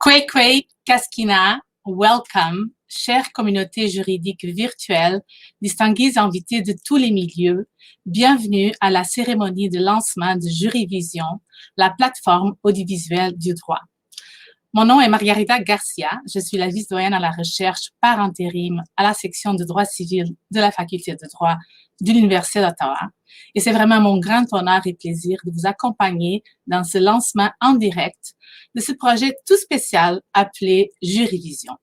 Kwei Kwei Kaskina, welcome, chère communauté juridique virtuelle, distingués invités de tous les milieux, bienvenue à la cérémonie de lancement de Jurivision, la plateforme audiovisuelle du droit. Mon nom est Margarita Garcia, je suis la vice-doyenne à la recherche par intérim à la section de droit civil de la faculté de droit de l'Université d'Ottawa. Et c'est vraiment mon grand honneur et plaisir de vous accompagner dans ce lancement en direct de ce projet tout spécial appelé Jurivision.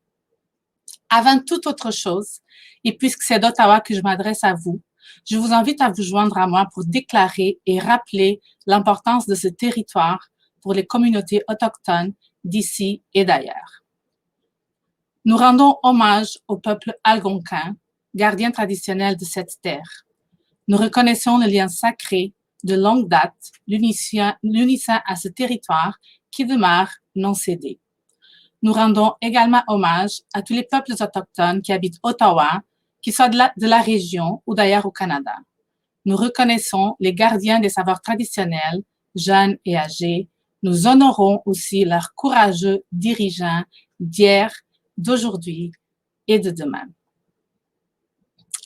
Avant toute autre chose, et puisque c'est d'Ottawa que je m'adresse à vous, je vous invite à vous joindre à moi pour déclarer et rappeler l'importance de ce territoire pour les communautés autochtones d'ici et d'ailleurs. Nous rendons hommage au peuple algonquin, gardien traditionnel de cette terre. Nous reconnaissons le lien sacré de longue date l'unissant à ce territoire qui demeure non cédé. Nous rendons également hommage à tous les peuples autochtones qui habitent Ottawa, qu'ils soient de la région ou d'ailleurs au Canada. Nous reconnaissons les gardiens des savoirs traditionnels, jeunes et âgés. Nous honorons aussi leurs courageux dirigeants d'hier, d'aujourd'hui et de demain.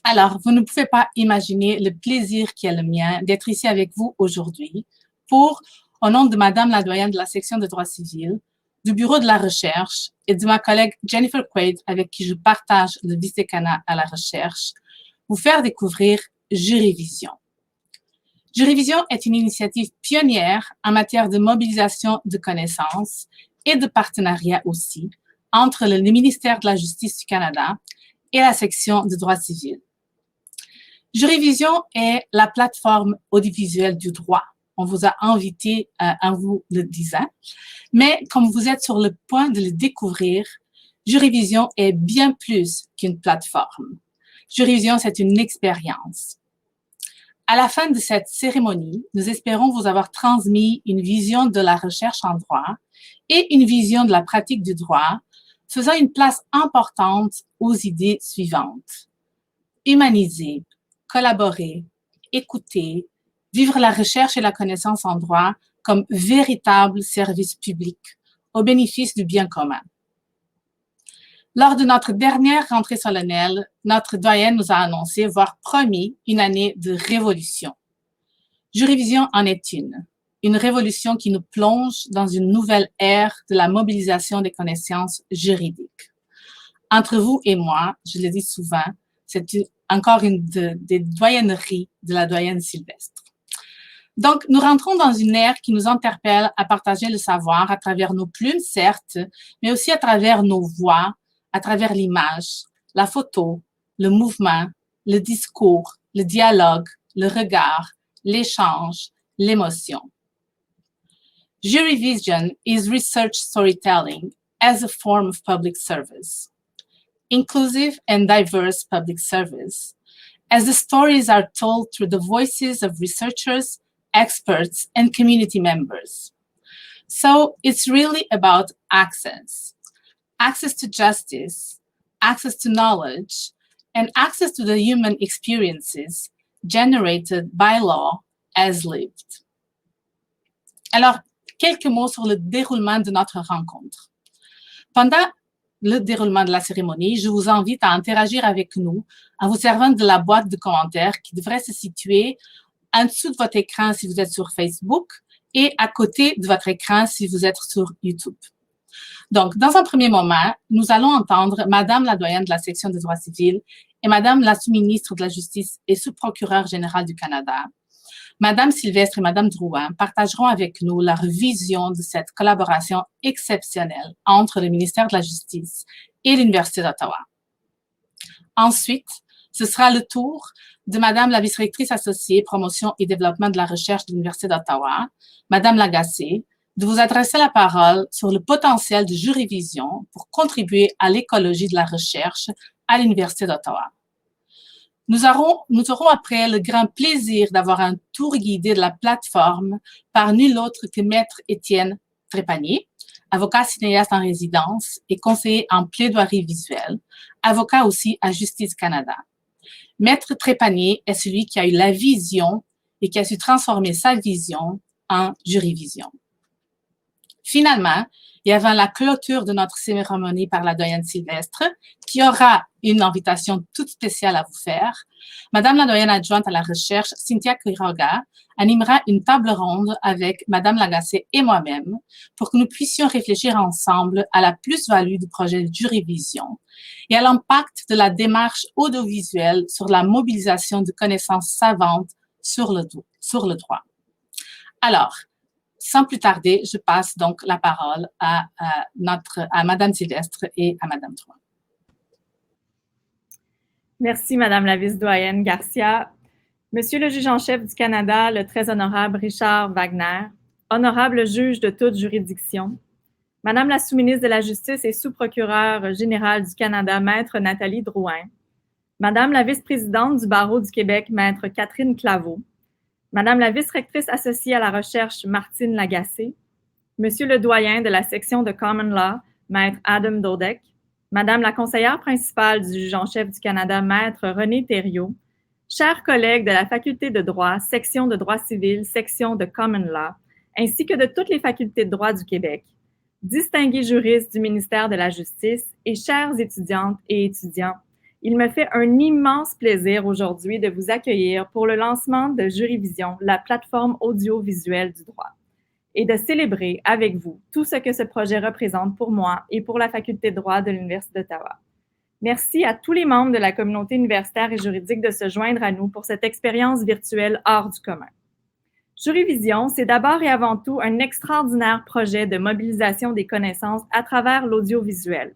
Alors, vous ne pouvez pas imaginer le plaisir qui est le mien d'être ici avec vous aujourd'hui pour, au nom de Madame la doyenne de la section de droit civil, du bureau de la recherche et de ma collègue Jennifer Quaid, avec qui je partage le vice-décanat à la recherche, vous faire découvrir Jurivision. Jurivision est une initiative pionnière en matière de mobilisation de connaissances et de partenariat aussi entre le ministère de la Justice du Canada et la section de droit civil. Jurivision est la plateforme audiovisuelle du droit. On vous a invité en vous le disant, mais comme vous êtes sur le point de le découvrir, Jurivision est bien plus qu'une plateforme. Jurivision, c'est une expérience. À la fin de cette cérémonie, nous espérons vous avoir transmis une vision de la recherche en droit et une vision de la pratique du droit, faisant une place importante aux idées suivantes. Humaniser, collaborer, écouter, vivre la recherche et la connaissance en droit comme véritable service public au bénéfice du bien commun. Lors de notre dernière rentrée solennelle, notre doyenne nous a annoncé, voire promis, une année de révolution. Jurivision en est une révolution qui nous plonge dans une nouvelle ère de la mobilisation des connaissances juridiques. Entre vous et moi, je le dis souvent, c'est encore une des doyenneries de la doyenne Sylvestre. Donc, nous rentrons dans une ère qui nous interpelle à partager le savoir à travers nos plumes, certes, mais aussi à travers nos voix, à travers l'image, la photo, le mouvement, le discours, le dialogue, le regard, l'échange, l'émotion. Jurivision is research storytelling as a form of public service, inclusive and diverse public service, as the stories are told through the voices of researchers, experts, and community members. So it's really about access to justice, access to knowledge, and access to the human experiences generated by law as lived. Alors, quelques mots sur le déroulement de notre rencontre. Pendant le déroulement de la cérémonie, je vous invite à interagir avec nous en vous servant de la boîte de commentaires qui devrait se situer en dessous de votre écran si vous êtes sur Facebook et à côté de votre écran si vous êtes sur YouTube. Donc, dans un premier moment, nous allons entendre Madame la doyenne de la section de droit civil et Madame la sous-ministre de la Justice et sous-procureure générale du Canada. Madame Sylvestre et Madame Drouin partageront avec nous leur vision de cette collaboration exceptionnelle entre le ministère de la Justice et l'Université d'Ottawa. Ensuite, ce sera le tour de Madame la vice-rectrice associée promotion et développement de la recherche de l'Université d'Ottawa, Madame Lagacé, de vous adresser la parole sur le potentiel de Jurivision pour contribuer à l'écologie de la recherche à l'Université d'Ottawa. Nous aurons après le grand plaisir d'avoir un tour guidé de la plateforme par nul autre que Maître Étienne Trépanier, avocat cinéaste en résidence et conseiller en plaidoirie visuelle, avocat aussi à Justice Canada. Maître Trépanier est celui qui a eu la vision et qui a su transformer sa vision en Jurivision. Finalement, il y avait la clôture de notre cérémonie par la doyenne Sylvestre, qui aura une invitation toute spéciale à vous faire. Madame la doyenne adjointe à la recherche, Cynthia Quiroga, animera une table ronde avec Madame Lagacé et moi-même pour que nous puissions réfléchir ensemble à la plus-value du projet Juryvision et à l'impact de la démarche audiovisuelle sur la mobilisation de connaissances savantes sur le droit. Alors, sans plus tarder, je passe donc la parole à Madame Sylvestre et à Madame Drouin. Merci, Madame la vice-doyenne Garcia. Monsieur le juge en chef du Canada, le très honorable Richard Wagner, honorable juge de toute juridiction, Madame la sous-ministre de la Justice et sous-procureure générale du Canada, Maître Nathalie Drouin, Madame la vice-présidente du Barreau du Québec, Maître Catherine Claveau, Madame la vice-rectrice associée à la recherche, Martine Lagacé, Monsieur le doyen de la section de Common Law, Maître Adam Dodek, Madame la conseillère principale du juge en chef du Canada, Maître René Thériault, chers collègues de la faculté de droit, section de droit civil, section de Common Law, ainsi que de toutes les facultés de droit du Québec, distingués juristes du ministère de la Justice et chères étudiantes et étudiants, il me fait un immense plaisir aujourd'hui de vous accueillir pour le lancement de Juryvision, la plateforme audiovisuelle du droit, et de célébrer avec vous tout ce que ce projet représente pour moi et pour la faculté de droit de l'Université d'Ottawa. Merci à tous les membres de la communauté universitaire et juridique de se joindre à nous pour cette expérience virtuelle hors du commun. Juryvision, c'est d'abord et avant tout un extraordinaire projet de mobilisation des connaissances à travers l'audiovisuel.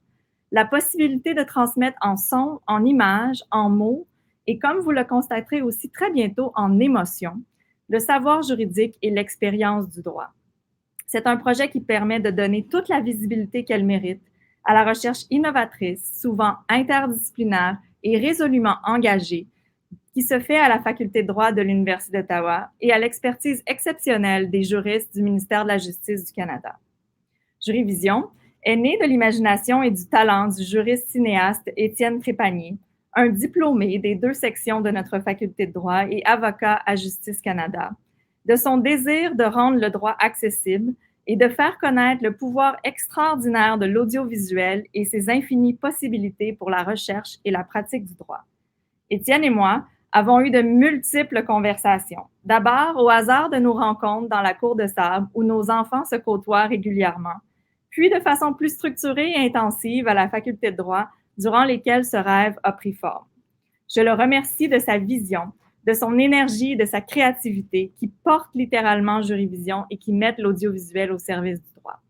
La possibilité de transmettre en son, en images, en mots et, comme vous le constaterez aussi très bientôt, en émotions, le savoir juridique et l'expérience du droit. C'est un projet qui permet de donner toute la visibilité qu'elle mérite à la recherche innovatrice, souvent interdisciplinaire et résolument engagée, qui se fait à la faculté de droit de l'Université d'Ottawa et à l'expertise exceptionnelle des juristes du ministère de la Justice du Canada. Juryvision est né de l'imagination et du talent du juriste cinéaste Étienne Trépanier, un diplômé des 2 sections de notre faculté de droit et avocat à Justice Canada, de son désir de rendre le droit accessible et de faire connaître le pouvoir extraordinaire de l'audiovisuel et ses infinies possibilités pour la recherche et la pratique du droit. Étienne et moi avons eu de multiples conversations. D'abord, au hasard de nos rencontres dans la cour de sable où nos enfants se côtoient régulièrement, puis de façon plus structurée et intensive à la faculté de droit, durant lesquelles ce rêve a pris forme. Je le remercie de sa vision, de son énergie et de sa créativité qui portent littéralement Juryvision et qui mettent l'audiovisuel au service du droit.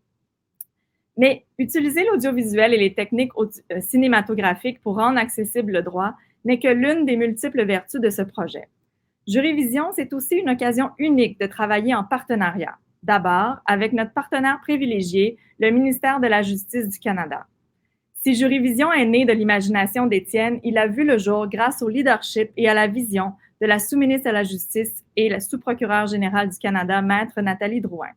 Mais utiliser l'audiovisuel et les techniques cinématographiques pour rendre accessible le droit n'est que l'une des multiples vertus de ce projet. Juryvision, c'est aussi une occasion unique de travailler en partenariat. D'abord, avec notre partenaire privilégié, le ministère de la Justice du Canada. Si Juryvision est né de l'imagination d'Étienne, il a vu le jour grâce au leadership et à la vision de la sous-ministre de la Justice et la sous-procureure générale du Canada, Maître Nathalie Drouin.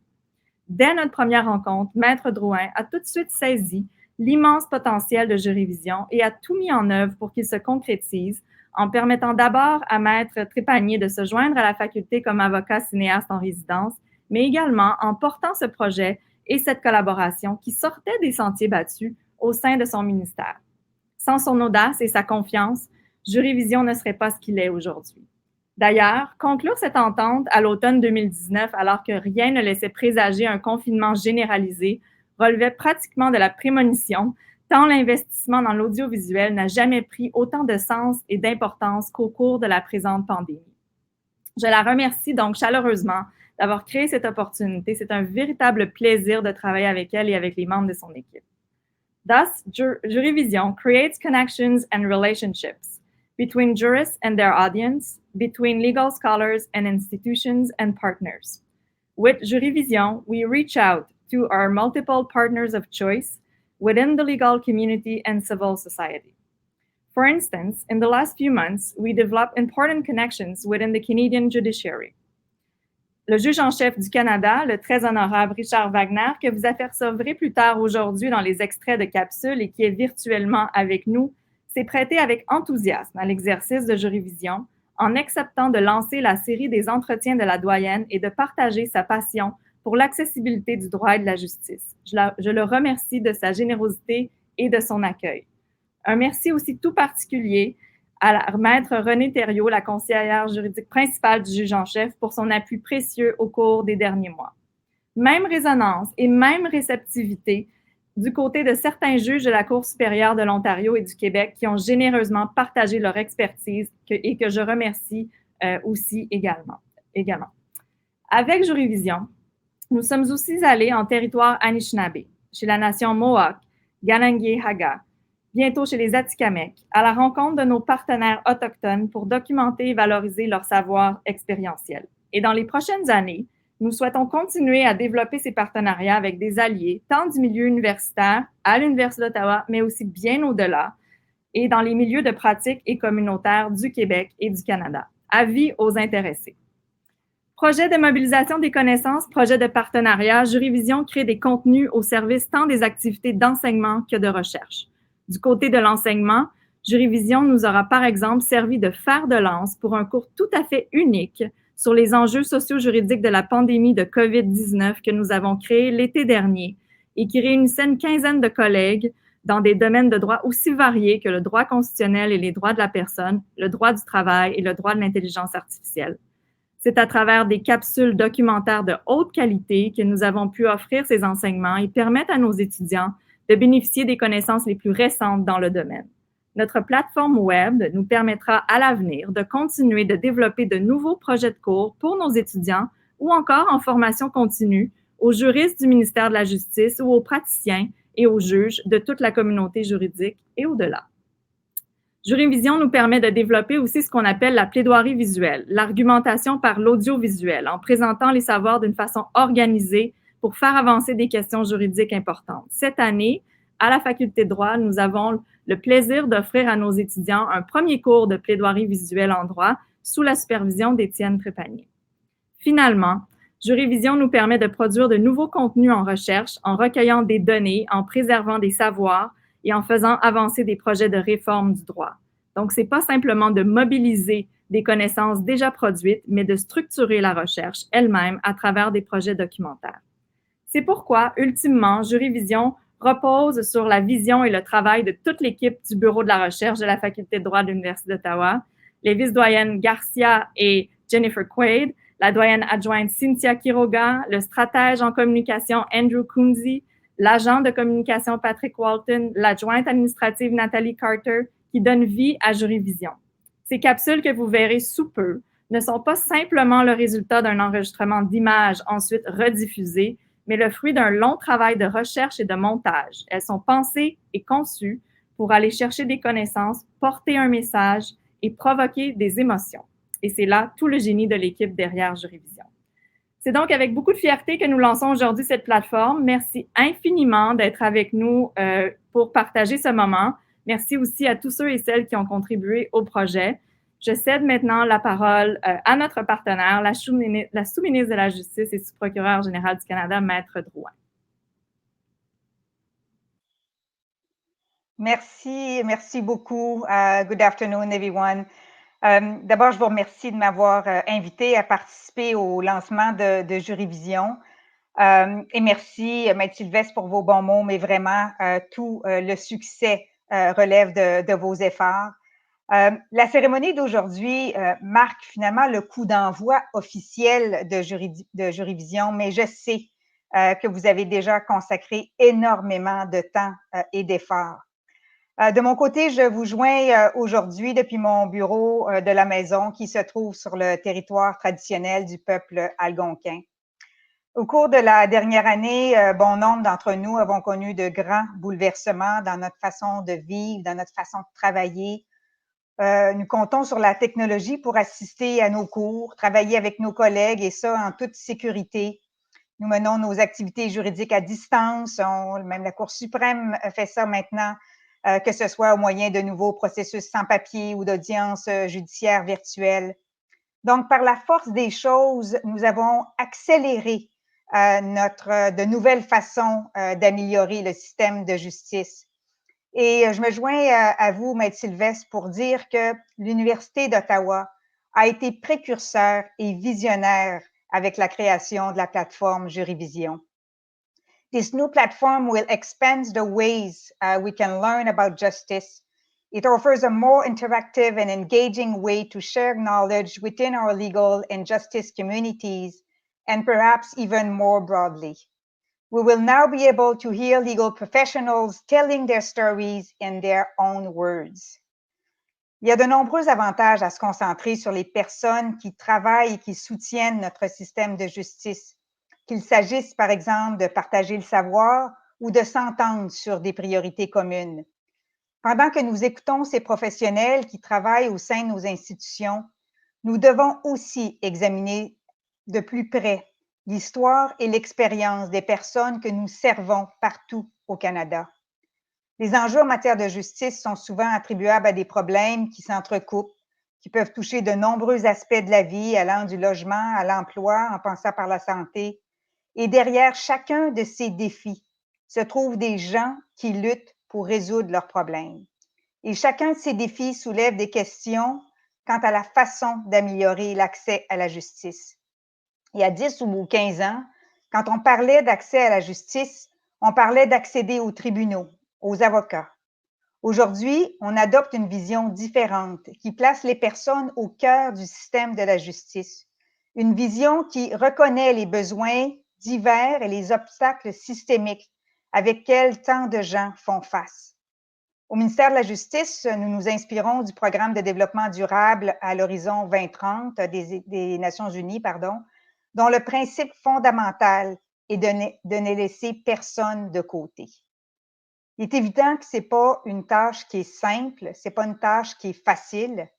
Dès notre première rencontre, Maître Drouin a tout de suite saisi l'immense potentiel de Juryvision et a tout mis en œuvre pour qu'il se concrétise en permettant d'abord à Maître Trépanier de se joindre à la faculté comme avocat cinéaste en résidence, mais également en portant ce projet et cette collaboration qui sortait des sentiers battus au sein de son ministère. Sans son audace et sa confiance, Juryvision ne serait pas ce qu'il est aujourd'hui. D'ailleurs, conclure cette entente à l'automne 2019, alors que rien ne laissait présager un confinement généralisé, relevait pratiquement de la prémonition, tant l'investissement dans l'audiovisuel n'a jamais pris autant de sens et d'importance qu'au cours de la présente pandémie. Je la remercie donc chaleureusement d'avoir créé cette opportunité. C'est un véritable plaisir de travailler avec elle et avec les membres de son équipe. Thus, Juryvision creates connections and relationships between jurists and their audience, between legal scholars and institutions and partners. With Juryvision, we reach out to our multiple partners of choice within the legal community and civil society. For instance, in the last few months, we developed important connections within the Canadian judiciary. Le juge en chef du Canada, le très honorable Richard Wagner, que vous apercevrez plus tard aujourd'hui dans les extraits de capsules et qui est virtuellement avec nous, s'est prêté avec enthousiasme à l'exercice de Juryvision en acceptant de lancer la série des entretiens de la doyenne et de partager sa passion pour l'accessibilité du droit et de la justice. Je le remercie de sa générosité et de son accueil. Un merci aussi tout particulier à Maître Renée Thériault, la conseillère juridique principale du juge en chef, pour son appui précieux au cours des derniers mois. Même résonance et même réceptivité du côté de certains juges de la Cour supérieure de l'Ontario et du Québec qui ont généreusement partagé leur expertise et que je remercie aussi également. Avec Jurivision, nous sommes aussi allés en territoire Anishinaabe, chez la nation Mohawk, Ganangay-Haga, bientôt chez les Atikamekw, à la rencontre de nos partenaires autochtones pour documenter et valoriser leur savoir expérientiel. Et dans les prochaines années, nous souhaitons continuer à développer ces partenariats avec des alliés, tant du milieu universitaire, à l'Université d'Ottawa, mais aussi bien au-delà, et dans les milieux de pratique et communautaires du Québec et du Canada. Avis aux intéressés. Projet de mobilisation des connaissances, projet de partenariat, Jurivision crée des contenus au service tant des activités d'enseignement que de recherche. Du côté de l'enseignement, Jurivision nous aura par exemple servi de fer de lance pour un cours tout à fait unique sur les enjeux socio-juridiques de la pandémie de COVID-19 que nous avons créé l'été dernier et qui réunissait une quinzaine de collègues dans des domaines de droit aussi variés que le droit constitutionnel et les droits de la personne, le droit du travail et le droit de l'intelligence artificielle. C'est à travers des capsules documentaires de haute qualité que nous avons pu offrir ces enseignements et permettre à nos étudiants de bénéficier des connaissances les plus récentes dans le domaine. Notre plateforme web nous permettra à l'avenir de continuer de développer de nouveaux projets de cours pour nos étudiants ou encore en formation continue aux juristes du ministère de la Justice ou aux praticiens et aux juges de toute la communauté juridique et au-delà. Jurivision nous permet de développer aussi ce qu'on appelle la plaidoirie visuelle, l'argumentation par l'audiovisuel, en présentant les savoirs d'une façon organisée pour faire avancer des questions juridiques importantes. Cette année, à la Faculté de droit, nous avons le plaisir d'offrir à nos étudiants un premier cours de plaidoirie visuelle en droit sous la supervision d'Étienne Trépanier. Finalement, Jurivision nous permet de produire de nouveaux contenus en recherche, en recueillant des données, en préservant des savoirs et en faisant avancer des projets de réforme du droit. Donc, ce n'est pas simplement de mobiliser des connaissances déjà produites, mais de structurer la recherche elle-même à travers des projets documentaires. C'est pourquoi, ultimement, Jurivision repose sur la vision et le travail de toute l'équipe du Bureau de la recherche de la Faculté de droit de l'Université d'Ottawa, les vice-doyennes Garcia et Jennifer Quaid, la doyenne adjointe Cynthia Quiroga, le stratège en communication Andrew Kunze, l'agent de communication Patrick Walton, l'adjointe administrative Nathalie Carter, qui donne vie à Jurivision. Ces capsules que vous verrez sous peu ne sont pas simplement le résultat d'un enregistrement d'images ensuite rediffusées, mais le fruit d'un long travail de recherche et de montage. Elles sont pensées et conçues pour aller chercher des connaissances, porter un message et provoquer des émotions. Et c'est là tout le génie de l'équipe derrière Jurivision. C'est donc avec beaucoup de fierté que nous lançons aujourd'hui cette plateforme. Merci infiniment d'être avec nous pour partager ce moment. Merci aussi à tous ceux et celles qui ont contribué au projet. Je cède maintenant la parole à notre partenaire, la sous-ministre de la Justice et sous-procureure générale du Canada, Maître Drouin. Merci beaucoup. Good afternoon, everyone. D'abord, je vous remercie de m'avoir invité à participer au lancement de Jurivision. Et merci, Maître Sylvestre, pour vos bons mots, mais vraiment, tout le succès relève de vos efforts. La cérémonie d'aujourd'hui marque finalement le coup d'envoi officiel de Jurivision, mais je sais que vous avez déjà consacré énormément de temps et d'efforts. De mon côté, je vous joins aujourd'hui depuis mon bureau de la maison qui se trouve sur le territoire traditionnel du peuple algonquin. Au cours de la dernière année, bon nombre d'entre nous avons connu de grands bouleversements dans notre façon de vivre, dans notre façon de travailler. Nous comptons sur la technologie pour assister à nos cours, travailler avec nos collègues et ça en toute sécurité. Nous menons nos activités juridiques à distance, même la Cour suprême fait ça maintenant, que ce soit au moyen de nouveaux processus sans papier ou d'audiences judiciaires virtuelles. Donc, par la force des choses, nous avons accéléré de nouvelles façons d'améliorer le système de justice. Et je me joins à vous, Maître Sylvestre, pour dire que l'Université d'Ottawa a été précurseur et visionnaire avec la création de la plateforme Jurivision. This new platform will expand the ways we can learn about justice. It offers a more interactive and engaging way to share knowledge within our legal and justice communities, and perhaps even more broadly. We will now be able to hear legal professionals telling their stories in their own words. Il y a de nombreux avantages à se concentrer sur les personnes qui travaillent et qui soutiennent notre système de justice, qu'il s'agisse par exemple de partager le savoir ou de s'entendre sur des priorités communes. Pendant que nous écoutons ces professionnels qui travaillent au sein de nos institutions, nous devons aussi examiner de plus près l'histoire et l'expérience des personnes que nous servons partout au Canada. Les enjeux en matière de justice sont souvent attribuables à des problèmes qui s'entrecoupent, qui peuvent toucher de nombreux aspects de la vie, allant du logement à l'emploi, en passant par la santé. Et derrière chacun de ces défis se trouvent des gens qui luttent pour résoudre leurs problèmes. Et chacun de ces défis soulève des questions quant à la façon d'améliorer l'accès à la justice. Il y a 10 ou 15 ans, quand on parlait d'accès à la justice, on parlait d'accéder aux tribunaux, aux avocats. Aujourd'hui, on adopte une vision différente qui place les personnes au cœur du système de la justice. Une vision qui reconnaît les besoins divers et les obstacles systémiques avec lesquels tant de gens font face. Au ministère de la Justice, nous nous inspirons du programme de développement durable à l'horizon 2030 des Nations Unies, dont le principe fondamental est de ne laisser personne de côté. Il est évident que ce n'est pas une tâche qui est simple, ce n'est pas une tâche qui est facile.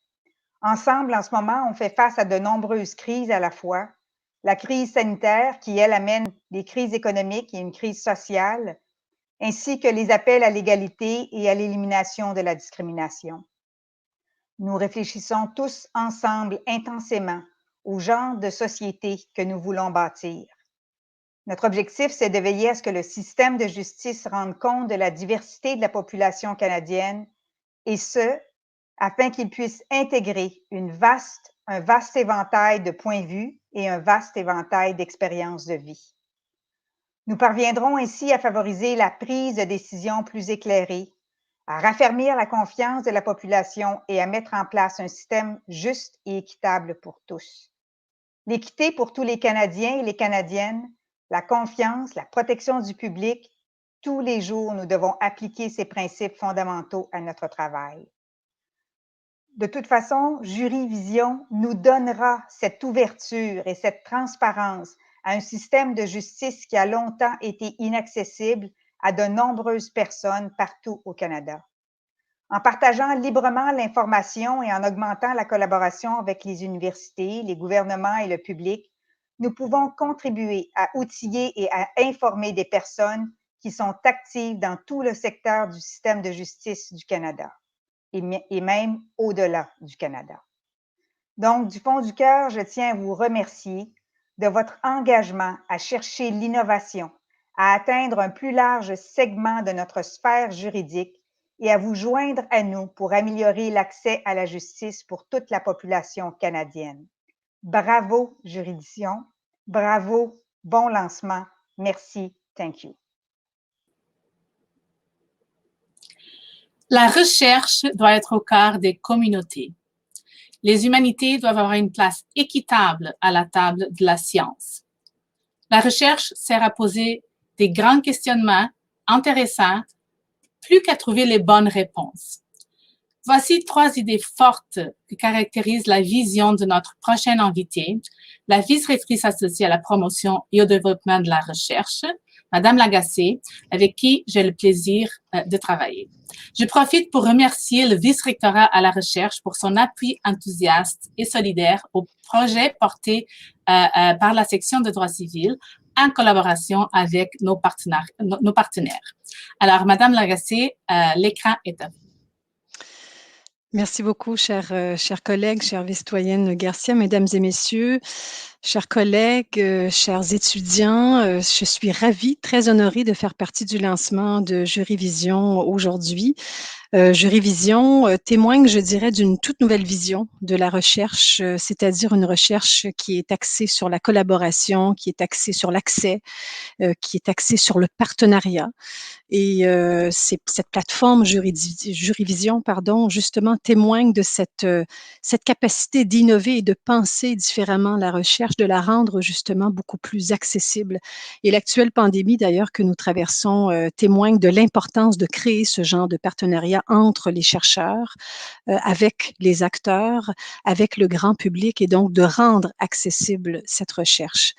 Ensemble, en ce moment, on fait face à de nombreuses crises à la fois. La crise sanitaire qui, elle, amène des crises économiques et une crise sociale, ainsi que les appels à l'égalité et à l'élimination de la discrimination. Nous réfléchissons tous ensemble intensément au genre de société que nous voulons bâtir. Notre objectif, c'est de veiller à ce que le système de justice rende compte de la diversité de la population canadienne, et ce, afin qu'il puisse intégrer un vaste éventail de points de vue et un vaste éventail d'expériences de vie. Nous parviendrons ainsi à favoriser la prise de décisions plus éclairées, à raffermir la confiance de la population et à mettre en place un système juste et équitable pour tous. L'équité pour tous les Canadiens et les Canadiennes, la confiance, la protection du public, tous les jours, nous devons appliquer ces principes fondamentaux à notre travail. De toute façon, Jurivision nous donnera cette ouverture et cette transparence à un système de justice qui a longtemps été inaccessible à de nombreuses personnes partout au Canada. En partageant librement l'information et en augmentant la collaboration avec les universités, les gouvernements et le public, nous pouvons contribuer à outiller et à informer des personnes qui sont actives dans tout le secteur du système de justice du Canada et même au-delà du Canada. Donc, du fond du cœur, je tiens à vous remercier de votre engagement à chercher l'innovation, à atteindre un plus large segment de notre sphère juridique et à vous joindre à nous pour améliorer l'accès à la justice pour toute la population canadienne. Bravo, Juridiction. Bravo, bon lancement. Merci. Thank you. La recherche doit être au cœur des communautés. Les humanités doivent avoir une place équitable à la table de la science. La recherche sert à poser des grands questionnements intéressants, plus qu'à trouver les bonnes réponses. Voici 3 idées fortes qui caractérisent la vision de notre prochaine invitée, la vice-rectrice associée à la promotion et au développement de la recherche, Madame Lagacé, avec qui j'ai le plaisir de travailler. Je profite pour remercier le vice-rectorat à la recherche pour son appui enthousiaste et solidaire au projet porté par la section de droit civil en collaboration avec nos partenaires. Alors, Madame Lagacé, l'écran est à vous. Merci beaucoup, chers collègues, chère vice-doyenne Garcia, mesdames et messieurs. Chers collègues, chers étudiants, je suis ravie, très honorée de faire partie du lancement de Juryvision aujourd'hui. Juryvision témoigne, je dirais, d'une toute nouvelle vision de la recherche, c'est-à-dire une recherche qui est axée sur la collaboration, qui est axée sur l'accès, qui est axée sur le partenariat. Et cette plateforme Juryvision, justement, témoigne de cette capacité d'innover et de penser différemment la recherche, de la rendre justement beaucoup plus accessible. Et l'actuelle pandémie, d'ailleurs, que nous traversons, témoigne de l'importance de créer ce genre de partenariat entre les chercheurs, avec les acteurs, avec le grand public, et donc de rendre accessible cette recherche.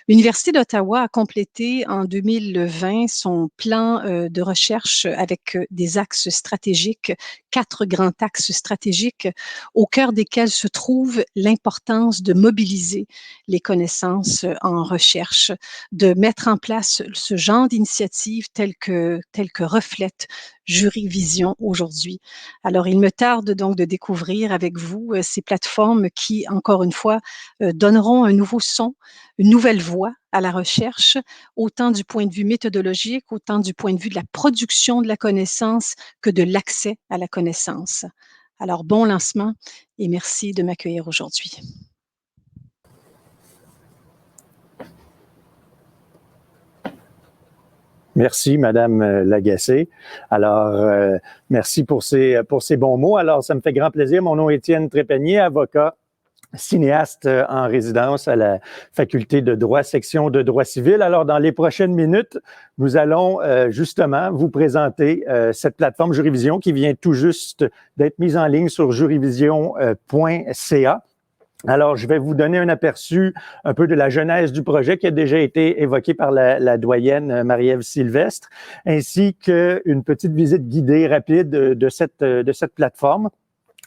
L'Université d'Ottawa a complété en 2020 son plan de recherche avec des axes stratégiques, 4 grands axes stratégiques, au cœur desquels se trouve l'importance de mobiliser les connaissances en recherche, de mettre en place ce genre d'initiatives telles que reflète Juryvision aujourd'hui. Alors, il me tarde donc de découvrir avec vous ces plateformes qui, encore une fois, donneront un nouveau son, une nouvelle voie à la recherche, autant du point de vue méthodologique, autant du point de vue de la production de la connaissance que de l'accès à la connaissance. Alors, bon lancement et merci de m'accueillir aujourd'hui. Merci, Madame Lagacé. Alors, merci pour ces bons mots. Alors, ça me fait grand plaisir. Mon nom est Étienne Trépanier, avocat, cinéaste en résidence à la Faculté de droit, section de droit civil. Alors, dans les prochaines minutes, nous allons justement vous présenter cette plateforme Juryvision qui vient tout juste d'être mise en ligne sur juryvision.ca. Alors, je vais vous donner un aperçu un peu de la genèse du projet qui a déjà été évoqué par la doyenne Marie-Ève Sylvestre, ainsi qu'une petite visite guidée rapide de cette plateforme.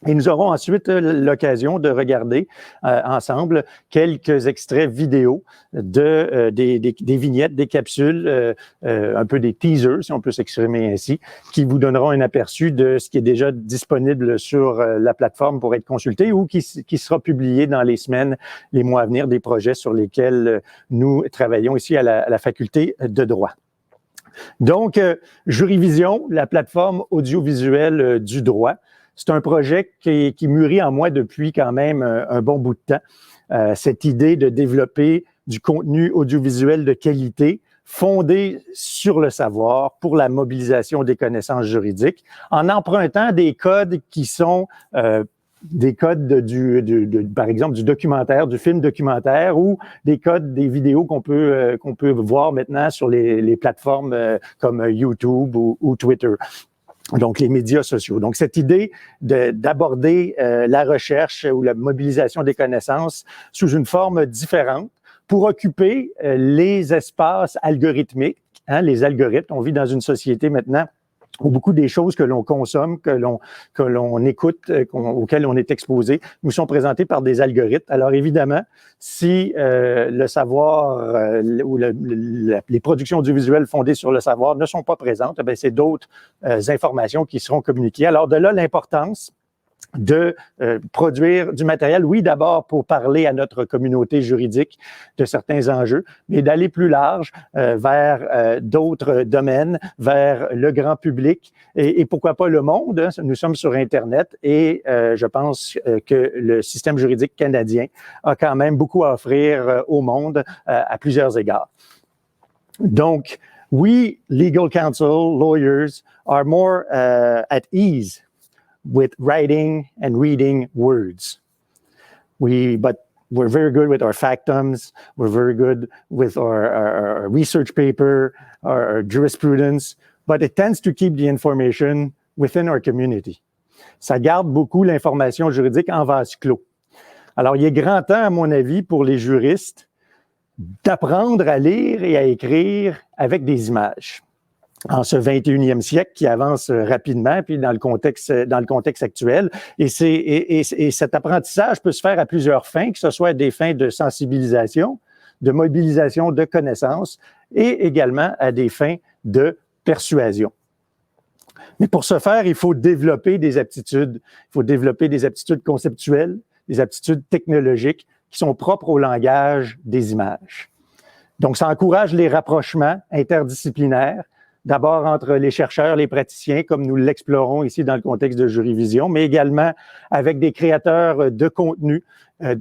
Et nous aurons ensuite l'occasion de regarder ensemble quelques extraits vidéo des vignettes, des capsules, un peu des teasers, si on peut s'exprimer ainsi, qui vous donneront un aperçu de ce qui est déjà disponible sur la plateforme pour être consulté ou qui sera publié dans les semaines, les mois à venir, des projets sur lesquels nous travaillons ici à la Faculté de droit. Donc, Juryvision, la plateforme audiovisuelle du droit. C'est un projet qui mûrit en moi depuis quand même un bon bout de temps. Cette idée de développer du contenu audiovisuel de qualité fondé sur le savoir pour la mobilisation des connaissances juridiques en empruntant des codes qui sont des codes par exemple, du documentaire, du film documentaire ou des codes des vidéos qu'on peut voir maintenant sur les plateformes comme YouTube ou Twitter. Donc, les médias sociaux. Donc, cette idée d'aborder la recherche ou la mobilisation des connaissances sous une forme différente pour occuper les espaces algorithmiques, les algorithmes. On vit dans une société maintenant où beaucoup des choses que l'on consomme, que l'on écoute, auxquelles on est exposé, nous sont présentées par des algorithmes. Alors évidemment, si le savoir ou les productions audiovisuelles fondées sur le savoir ne sont pas présentes, bien, c'est d'autres informations qui seront communiquées. Alors de là, l'importance de produire du matériel, oui, d'abord pour parler à notre communauté juridique de certains enjeux, mais d'aller plus large vers d'autres domaines, vers le grand public et pourquoi pas le monde. Hein. Nous sommes sur Internet et je pense que le système juridique canadien a quand même beaucoup à offrir au monde à plusieurs égards. Donc, we, legal counsel, lawyers, are more at ease with writing and reading words. But we're very good with our factums. We're very good with our research paper, our jurisprudence, but it tends to keep the information within our community. Ça garde beaucoup l'information juridique en vase clos. Alors, il est grand temps, à mon avis, pour les juristes d'apprendre à lire et à écrire avec des images. En ce 21e siècle qui avance rapidement, puis dans le contexte actuel. Et cet apprentissage peut se faire à plusieurs fins, que ce soit des fins de sensibilisation, de mobilisation de connaissances et également à des fins de persuasion. Mais pour ce faire, il faut développer des aptitudes. Il faut développer des aptitudes conceptuelles, des aptitudes technologiques, qui sont propres au langage des images. Donc, ça encourage les rapprochements interdisciplinaires, d'abord entre les chercheurs, les praticiens, comme nous l'explorons ici dans le contexte de Jurivision, mais également avec des créateurs de contenu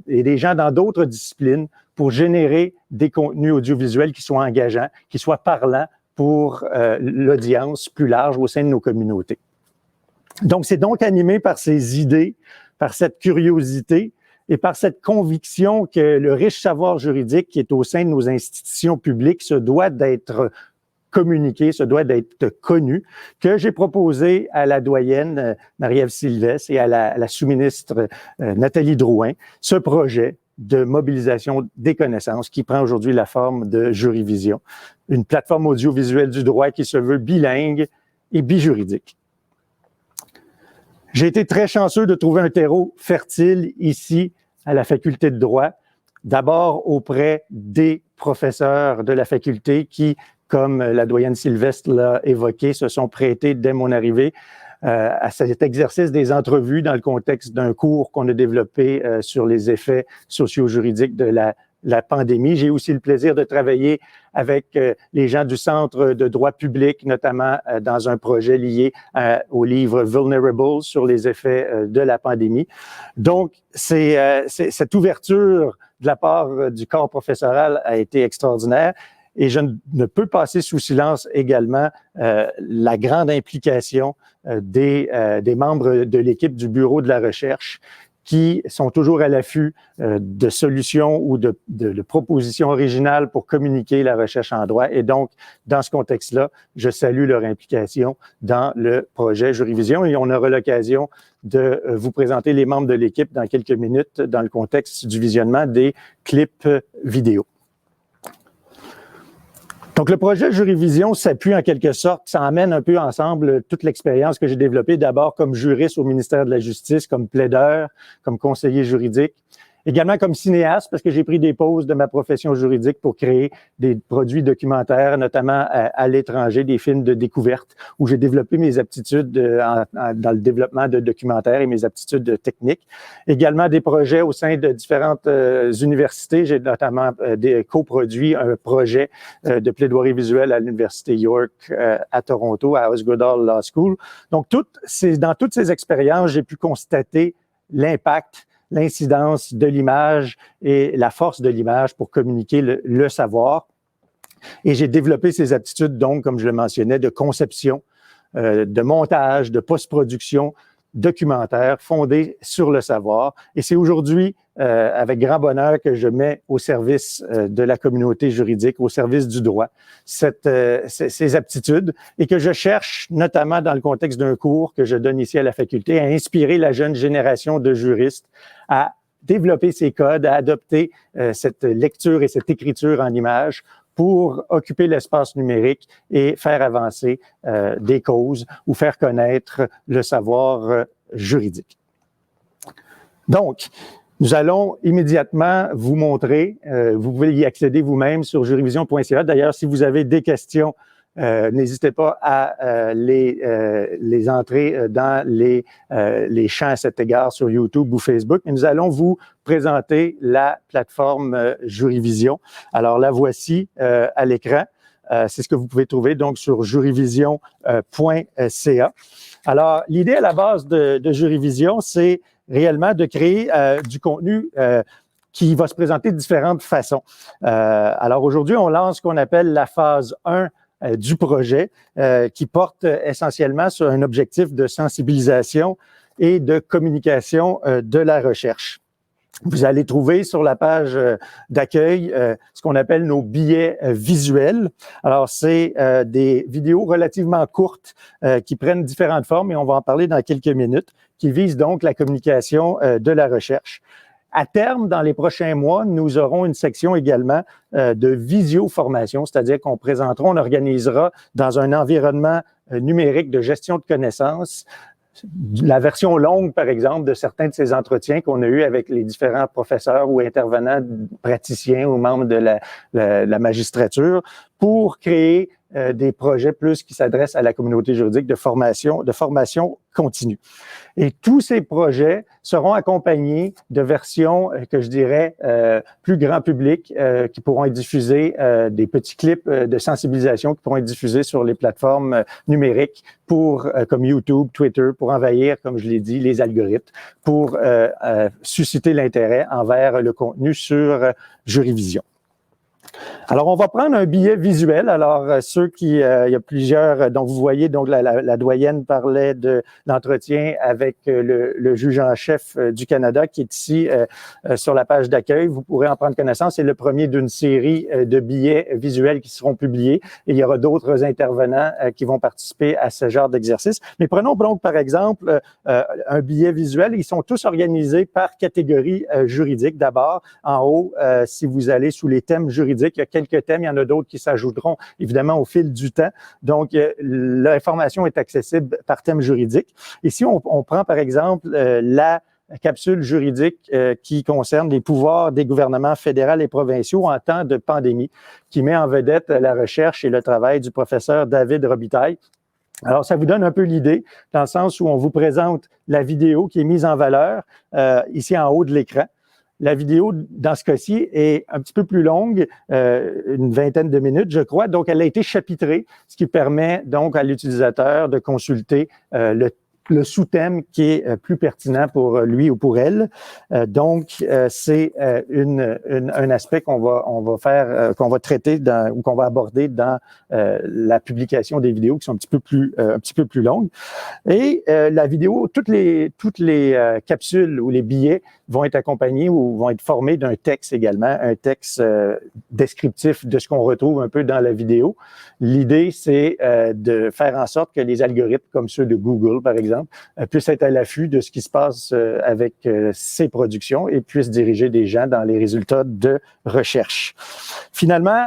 et des gens dans d'autres disciplines pour générer des contenus audiovisuels qui soient engageants, qui soient parlants pour l'audience plus large au sein de nos communautés. Donc, c'est donc animé par ces idées, par cette curiosité et par cette conviction que le riche savoir juridique qui est au sein de nos institutions publiques se doit d'être communiqué, se doit d'être connu, que j'ai proposé à la doyenne Marie-Ève Sylvestre et à la sous-ministre Nathalie Drouin ce projet de mobilisation des connaissances qui prend aujourd'hui la forme de Jurivision, une plateforme audiovisuelle du droit qui se veut bilingue et bijuridique. J'ai été très chanceux de trouver un terreau fertile ici à la faculté de droit, d'abord auprès des professeurs de la faculté qui, comme la doyenne Sylvestre l'a évoqué, se sont prêtés dès mon arrivée à cet exercice des entrevues dans le contexte d'un cours qu'on a développé sur les effets socio-juridiques de la pandémie. J'ai aussi le plaisir de travailler avec les gens du Centre de droit public, notamment dans un projet lié au livre Vulnerable sur les effets de la pandémie. Donc, cette ouverture de la part du corps professoral a été extraordinaire. Et je ne peux passer sous silence également la grande implication des membres de l'équipe du Bureau de la recherche qui sont toujours à l'affût de solutions ou de propositions originales pour communiquer la recherche en droit. Et donc, dans ce contexte-là, je salue leur implication dans le projet Jurivision et on aura l'occasion de vous présenter les membres de l'équipe dans quelques minutes dans le contexte du visionnement des clips vidéo. Donc, le projet Jurivision s'appuie en quelque sorte, ça emmène un peu ensemble toute l'expérience que j'ai développée d'abord comme juriste au ministère de la Justice, comme plaideur, comme conseiller juridique, également comme cinéaste parce que j'ai pris des pauses de ma profession juridique pour créer des produits documentaires, notamment à l'étranger, des films de découverte où j'ai développé mes aptitudes dans le développement de documentaires et mes aptitudes techniques. Également des projets au sein de différentes universités. J'ai notamment coproduit un projet de plaidoirie visuelle à l'Université York à Toronto, à Osgoodall Law School. Donc, dans toutes ces expériences, j'ai pu constater l'impact, l'incidence de l'image et la force de l'image pour communiquer le savoir. Et j'ai développé ces aptitudes, donc, comme je le mentionnais, de conception, de montage, de post-production, documentaire fondé sur le savoir. Et c'est aujourd'hui, avec grand bonheur, que je mets au service de la communauté juridique, au service du droit, ces aptitudes et que je cherche, notamment dans le contexte d'un cours que je donne ici à la faculté, à inspirer la jeune génération de juristes à développer ces codes, à adopter cette lecture et cette écriture en images pour occuper l'espace numérique et faire avancer des causes ou faire connaître le savoir juridique. Donc, nous allons immédiatement vous montrer, vous pouvez y accéder vous-même sur jurivision.ca. D'ailleurs, si vous avez des questions, n'hésitez pas à les entrer dans les champs à cet égard sur YouTube ou Facebook. Mais nous allons vous présenter la plateforme Jurivision. Alors, la voici à l'écran. C'est ce que vous pouvez trouver donc sur jurivision.ca. Alors, l'idée à la base de Jurivision, c'est réellement de créer du contenu qui va se présenter de différentes façons. Alors, aujourd'hui, on lance ce qu'on appelle la phase 1 du projet qui porte essentiellement sur un objectif de sensibilisation et de communication de la recherche. Vous allez trouver sur la page d'accueil ce qu'on appelle nos billets visuels. Alors, c'est des vidéos relativement courtes qui prennent différentes formes et on va en parler dans quelques minutes, qui visent donc la communication de la recherche. À terme, dans les prochains mois, nous aurons une section également de visio-formation, c'est-à-dire qu'on présentera, on organisera dans un environnement numérique de gestion de connaissances la version longue, par exemple, de certains de ces entretiens qu'on a eus avec les différents professeurs ou intervenants, praticiens ou membres de la magistrature pour créer des projets plus qui s'adressent à la communauté juridique de formation continue. Et tous ces projets seront accompagnés de versions que je dirais plus grand public qui pourront être diffusées, des petits clips de sensibilisation qui pourront être diffusés sur les plateformes numériques comme YouTube, Twitter, pour envahir, comme je l'ai dit, les algorithmes, pour susciter l'intérêt envers le contenu sur Jurivision. Alors, on va prendre un billet visuel. Alors, il y a plusieurs, donc vous voyez, donc la doyenne parlait de l'entretien avec le juge en chef du Canada qui est ici sur la page d'accueil. Vous pourrez en prendre connaissance. C'est le premier d'une série de billets visuels qui seront publiés. Et il y aura d'autres intervenants qui vont participer à ce genre d'exercice. Mais prenons donc, par exemple, un billet visuel. Ils sont tous organisés par catégorie juridique. D'abord, en haut, si vous allez sous les thèmes juridiques, il y a quelques thèmes, il y en a d'autres qui s'ajouteront évidemment au fil du temps. Donc, l'information est accessible par thème juridique. Ici, on prend par exemple la capsule juridique qui concerne les pouvoirs des gouvernements fédéraux et provinciaux en temps de pandémie, qui met en vedette la recherche et le travail du professeur David Robitaille. Alors, ça vous donne un peu l'idée, dans le sens où on vous présente la vidéo qui est mise en valeur ici en haut de l'écran. La vidéo, dans ce cas-ci, est un petit peu plus longue, une vingtaine de minutes, je crois. Donc, elle a été chapitrée, ce qui permet donc à l'utilisateur de consulter le sous-thème qui est plus pertinent pour lui ou pour elle. Donc, c'est un aspect qu'on va faire, qu'on va traiter ou qu'on va aborder dans la publication des vidéos qui sont un petit peu plus longues. Et la vidéo, toutes les capsules ou les billets vont être accompagnés ou vont être formés d'un texte également, un texte descriptif de ce qu'on retrouve un peu dans la vidéo. L'idée, c'est de faire en sorte que les algorithmes comme ceux de Google, par exemple, puissent être à l'affût de ce qui se passe avec ces productions et puissent diriger des gens dans les résultats de recherche. Finalement,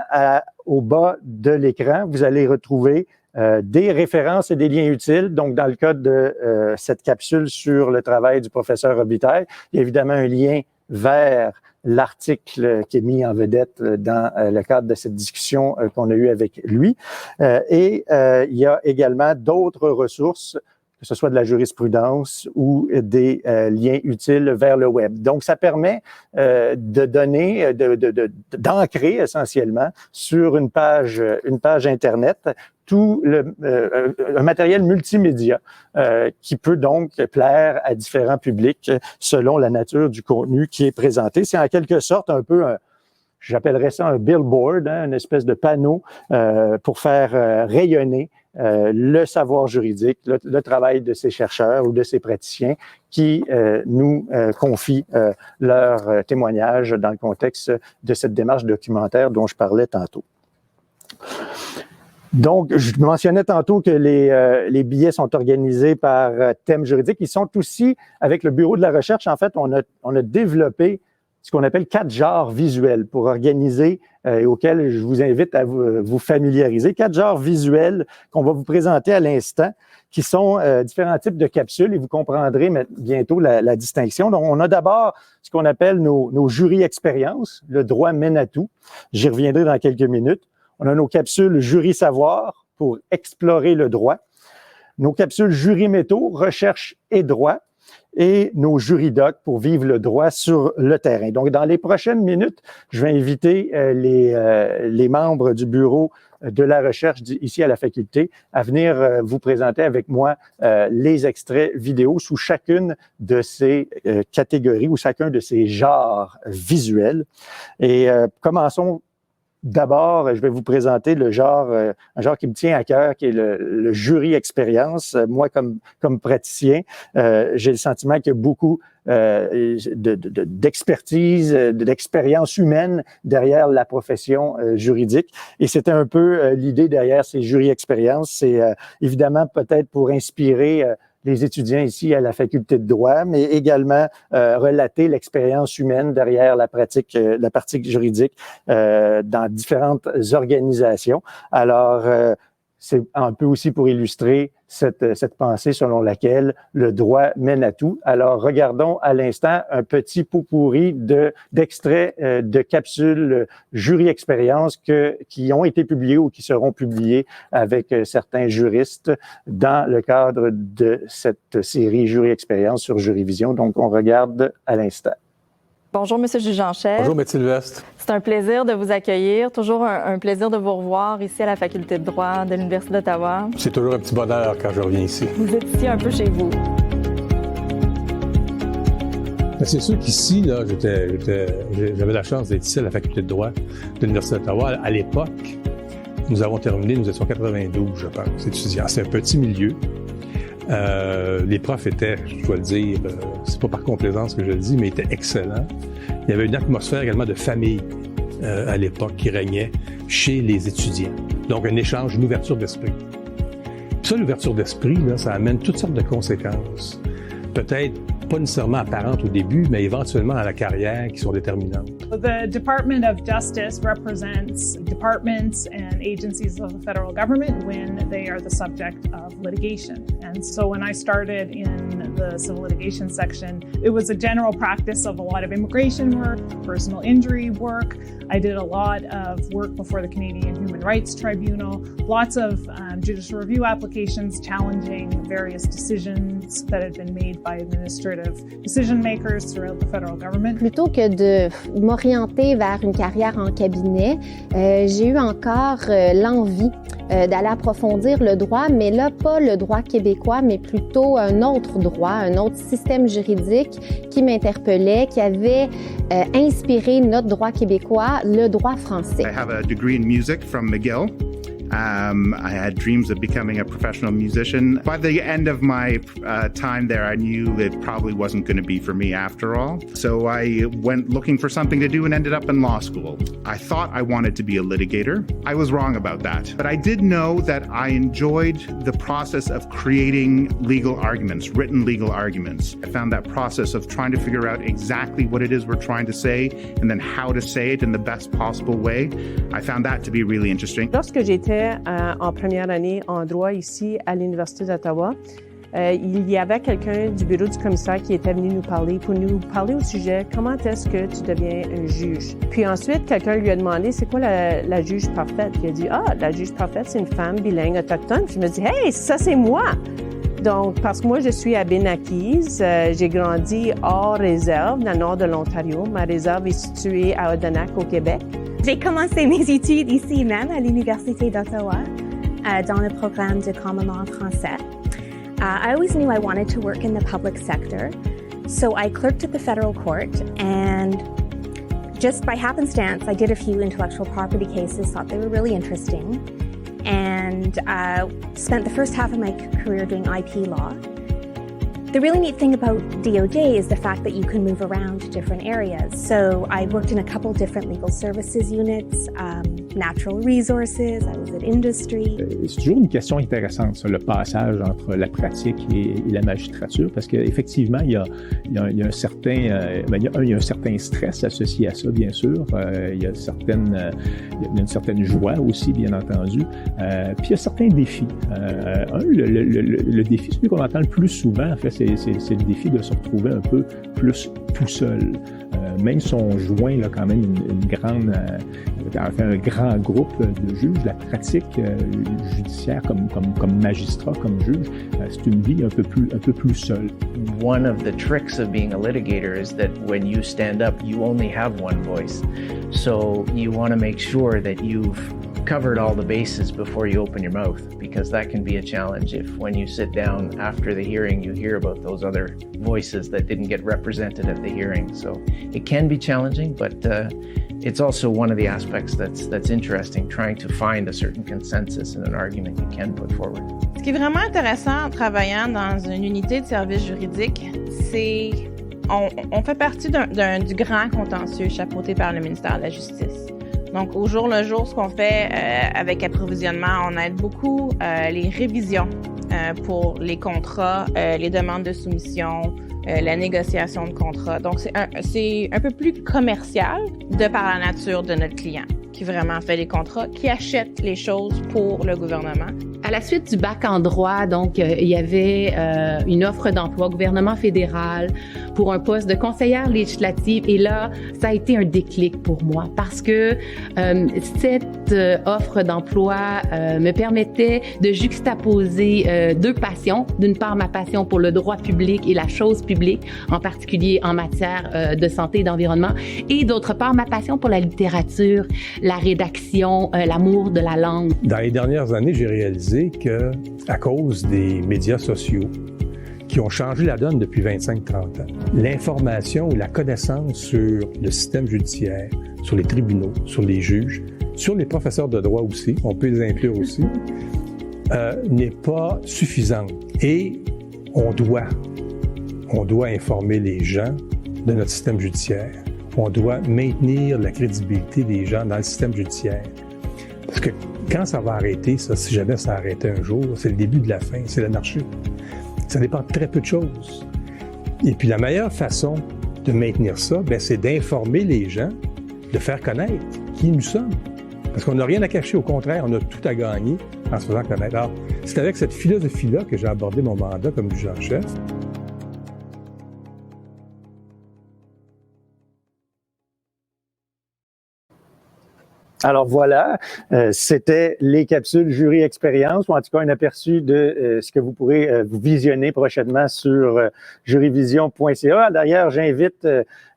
au bas de l'écran, vous allez retrouver des références et des liens utiles. Donc, dans le cas de cette capsule sur le travail du professeur Robitaille, il y a évidemment un lien vers l'article qui est mis en vedette dans le cadre de cette discussion qu'on a eue avec lui. Et il y a également d'autres ressources, que ce soit de la jurisprudence ou des liens utiles vers le web. Donc, ça permet de donner, d'ancrer essentiellement sur une page Internet tout un matériel multimédia qui peut donc plaire à différents publics selon la nature du contenu qui est présenté. C'est en quelque sorte un peu j'appellerais ça un billboard, une espèce de panneau pour faire rayonner le savoir juridique, le travail de ces chercheurs ou de ces praticiens qui nous confient leur témoignage dans le contexte de cette démarche documentaire dont je parlais tantôt. Donc, je mentionnais tantôt que les billets sont organisés par thème juridique. Ils sont aussi, avec le Bureau de la recherche, en fait, on a développé ce qu'on appelle 4 genres visuels pour organiser et auxquels je vous invite à vous familiariser. 4 genres visuels qu'on va vous présenter à l'instant, qui sont différents types de capsules et vous comprendrez bientôt la distinction. Donc, on a d'abord ce qu'on appelle nos jurys expériences, le droit mène à tout. J'y reviendrai dans quelques minutes. On a nos capsules jury savoir pour explorer le droit. Nos capsules jury métaux, recherche et droit. Et nos juridocs pour vivre le droit sur le terrain. Donc, dans les prochaines minutes, je vais inviter les membres du bureau de la recherche ici à la faculté à venir vous présenter avec moi les extraits vidéo sous chacune de ces catégories ou chacun de ces genres visuels. Et commençons. D'abord, je vais vous présenter un genre qui me tient à cœur, qui est le jury expérience. Moi, comme praticien, j'ai le sentiment qu'il y a beaucoup d'expertise, d'expérience humaine derrière la profession juridique. Et c'était un peu l'idée derrière ces jurys expériences. C'est évidemment peut-être pour inspirer les étudiants ici à la faculté de droit, mais également relater l'expérience humaine derrière la pratique juridique dans différentes organisations. Alors, c'est un peu aussi pour illustrer cette pensée selon laquelle le droit mène à tout. Alors, regardons à l'instant un petit pot-pourri d'extraits de capsules jury expérience qui ont été publiées ou qui seront publiées avec certains juristes dans le cadre de cette série jury expérience sur Jurivision. Donc, on regarde à l'instant. Bonjour, Monsieur le juge en chef. Bonjour, Maître Sylvestre. C'est un plaisir de vous accueillir. Toujours un plaisir de vous revoir ici à la Faculté de droit de l'Université d'Ottawa. C'est toujours un petit bonheur quand je reviens ici. Vous êtes ici un peu chez vous. C'est sûr qu'ici, là, j'avais la chance d'être ici à la Faculté de droit de l'Université d'Ottawa. À l'époque, nous avons terminé, nous étions 92, je pense, étudiants. C'est un petit milieu. Les profs étaient, je dois le dire, c'est pas par complaisance que je le dis, mais étaient excellents. Il y avait une atmosphère également de famille à l'époque qui régnait chez les étudiants. Donc un échange, une ouverture d'esprit. Puis ça, l'ouverture d'esprit, là, ça amène toutes sortes de conséquences. Peut-être pas nécessairement apparentes au début, mais éventuellement à la carrière qui sont déterminantes. The Department of Justice represents departments and agencies of the federal government when they are the subject of litigation. And so when I started in the civil litigation section, it was a general practice of a lot of immigration work, personal injury work. I did a lot of work before the Canadian Human Rights Tribunal, lots of judicial review applications challenging various decisions that had been made by administrative decision makers throughout the federal government. Plutôt que de m'orienter vers une carrière en cabinet, j'ai eu encore l'envie d'aller approfondir le droit, mais là, pas le droit québécois, mais plutôt un autre droit, un autre système juridique qui m'interpellait, qui avait inspiré notre droit québécois, le droit français. I have a degree in music from McGill. I had dreams of becoming a professional musician. By the end of my time there, I knew it probably wasn't going to be for me after all. So I went looking for something to do and ended up in law school. I thought I wanted to be a litigator. I was wrong about that. But I did know that I enjoyed the process of creating legal arguments, written legal arguments. I found that process of trying to figure out exactly what it is we're trying to say and then how to say it in the best possible way. I found that to be really interesting. Lorsque j'étais en première année en droit ici à l'Université d'Ottawa, il y avait quelqu'un du bureau du commissaire qui était venu nous parler pour nous parler au sujet « Comment est-ce que tu deviens un juge? » Puis ensuite, quelqu'un lui a demandé « C'est quoi la juge parfaite? » Puis il a dit « Ah, la juge parfaite, c'est une femme bilingue autochtone. » Puis je me dis « Hey, ça c'est moi! » Donc, parce que moi, je suis à Benakis, j'ai grandi hors réserve, dans le nord de l'Ontario. Ma réserve est située à Odanak, au Québec. J'ai commencé mes études ici même à l'Université d'Ottawa, dans le programme de common law français. I always knew I wanted to work in the public sector, so I clerked at the federal court, and just by happenstance, I did a few intellectual property cases, thought they were really interesting, and spent the first half of my career doing IP law. The really neat thing about DOJ is the fact that you can move around to different areas. So I worked in a couple different legal services units, natural resources, I was at industry. C'est toujours une question intéressante, ça, le passage entre la pratique et la magistrature, parce qu'effectivement, il y a un certain stress associé à ça, bien sûr. Il y a une certaine joie aussi, bien entendu. Puis il y a certains défis. Le défi, celui qu'on entend le plus souvent, en fait, c'est le défi de se retrouver un peu plus tout seul. Même si on joint là, quand même un grand groupe de juges, la pratique judiciaire comme magistrat, comme juge, c'est une vie un peu plus seule. One of the tricks of being a litigator is that when you stand up, you only have one voice. So you want to make sure that you've covered all the bases before you open your mouth, because that can be a challenge if when you sit down after the hearing you hear about those other voices that didn't get represented at the hearing. So it can be challenging, but it's also one of the aspects that's interesting, trying to find a certain consensus in an argument you can put forward. Ce qui est vraiment intéressant en travaillant dans une unité de service juridique, c'est on fait partie du grand contentieux chapeauté par le ministère de la Justice. Donc, au jour le jour, ce qu'on fait avec approvisionnement, on aide beaucoup les révisions pour les contrats, les demandes de soumission, la négociation de contrats. Donc, c'est un peu plus commercial de par la nature de notre client. qui vraiment fait les contrats, qui achète les choses pour le gouvernement. À la suite du bac en droit, donc, il y avait une offre d'emploi gouvernement fédéral pour un poste de conseillère législative. Et là, ça a été un déclic pour moi parce que cette offre d'emploi me permettait de juxtaposer deux passions. D'une part, ma passion pour le droit public et la chose publique, en particulier en matière de santé et d'environnement. Et d'autre part, ma passion pour la littérature, la rédaction, l'amour de la langue. Dans les dernières années, j'ai réalisé que, à cause des médias sociaux qui ont changé la donne depuis 25-30 ans, l'information ou la connaissance sur le système judiciaire, sur les tribunaux, sur les juges, sur les professeurs de droit aussi, on peut les inclure aussi, n'est pas suffisante. Et on doit informer les gens de notre système judiciaire. On doit maintenir la crédibilité des gens dans le système judiciaire. Parce que quand ça va arrêter, ça, si jamais ça arrêtait un jour, c'est le début de la fin, c'est l'anarchie. Ça dépend de très peu de choses. Et puis la meilleure façon de maintenir ça, c'est d'informer les gens, de faire connaître qui nous sommes. Parce qu'on n'a rien à cacher, au contraire, on a tout à gagner en se faisant connaître. Alors, c'est avec cette philosophie-là que j'ai abordé mon mandat comme juge en chef. Alors voilà, c'était les capsules Jury Expérience, ou en tout cas un aperçu de ce que vous pourrez vous visionner prochainement sur juryvision.ca. D'ailleurs, j'invite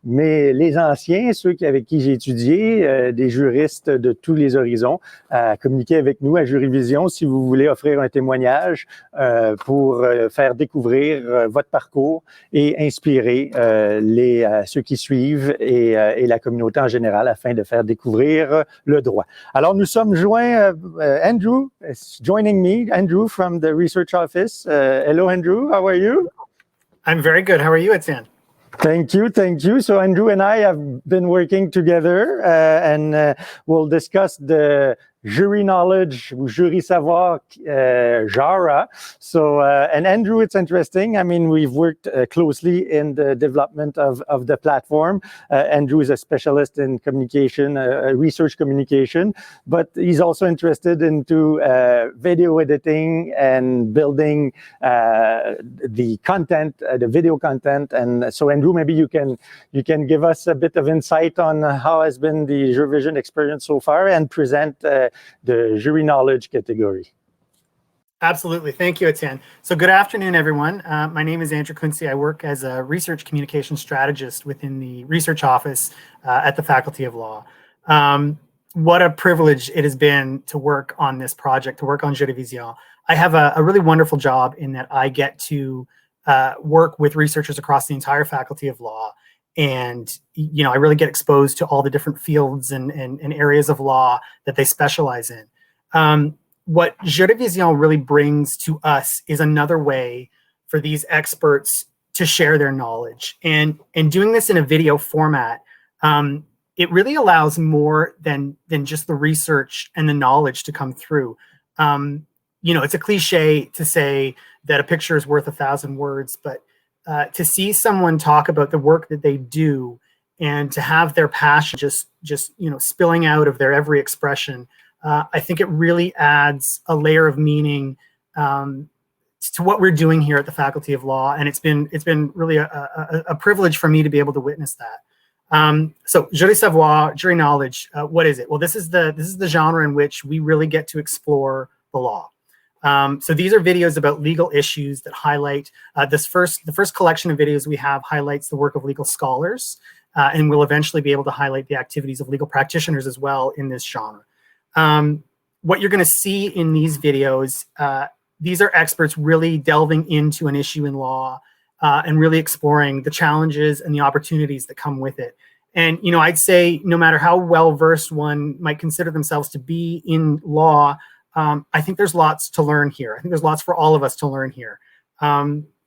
les anciens, ceux avec qui j'ai étudié, des juristes de tous les horizons, à communiquer avec nous à Juryvision si vous voulez offrir un témoignage pour faire découvrir votre parcours et inspirer ceux qui suivent et la communauté en général afin de faire découvrir le droit. Alors, nous sommes joints, Andrew is joining me, Andrew from the Research Office. Hello, Andrew, how are you? I'm very good. How are you, Etienne? Thank you. So Andrew and I have been working together and we'll discuss the jury knowledge, jury savoir, JARA. So, and Andrew, it's interesting. I mean, we've worked closely in the development of the platform. Andrew is a specialist in communication, research communication, but he's also interested into video editing and building the content, the video content. And so, Andrew, maybe you can give us a bit of insight on how has been the JuryVision experience so far and present the jury knowledge category. Absolutely. Thank you, Etienne. So good afternoon, everyone. My name is Andrew Kunze. I work as a research communication strategist within the research office at the Faculty of Law. What a privilege it has been to work on this project, to work on JuryVision. I have a really wonderful job in that I get to work with researchers across the entire Faculty of Law. And, I really get exposed to all the different fields and areas of law that they specialize in. What JuryVision really brings to us is another way for these experts to share their knowledge. And doing this in a video format, it really allows more than just the research and the knowledge to come through. It's a cliche to say that a picture is worth 1,000 words, but to see someone talk about the work that they do and to have their passion just spilling out of their every expression, I think it really adds a layer of meaning to what we're doing here at the Faculty of Law, and it's been really a privilege for me to be able to witness that. So, jury savoir, jury knowledge, what is it? Well, this is the genre in which we really get to explore the law. So these are videos about legal issues that highlight the first collection of videos we have highlights the work of legal scholars, and we'll eventually be able to highlight the activities of legal practitioners as well in this genre. What you're going to see in these videos, these are experts really delving into an issue in law and really exploring the challenges and the opportunities that come with it. And, I'd say no matter how well-versed one might consider themselves to be in law, I think there's lots to learn here. I think there's lots for all of us to learn here.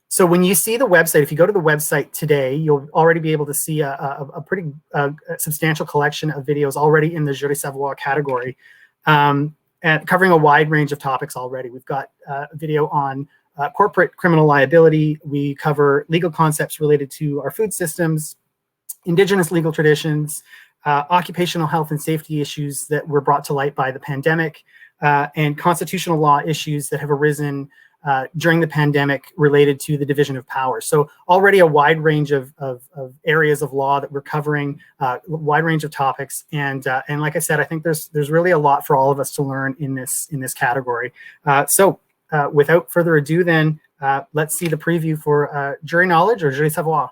So when you see the website, if you go to the website today, you'll already be able to see a pretty substantial collection of videos already in the Jury Savoir category, and covering a wide range of topics already. We've got a video on corporate criminal liability. We cover legal concepts related to our food systems, indigenous legal traditions, occupational health and safety issues that were brought to light by the pandemic, and constitutional law issues that have arisen during the pandemic related to the division of power. So already a wide range of areas of law that we're covering, wide range of topics, and like I said, I think there's really a lot for all of us to learn in this category. So without further ado, then let's see the preview for jury knowledge or jury savoir.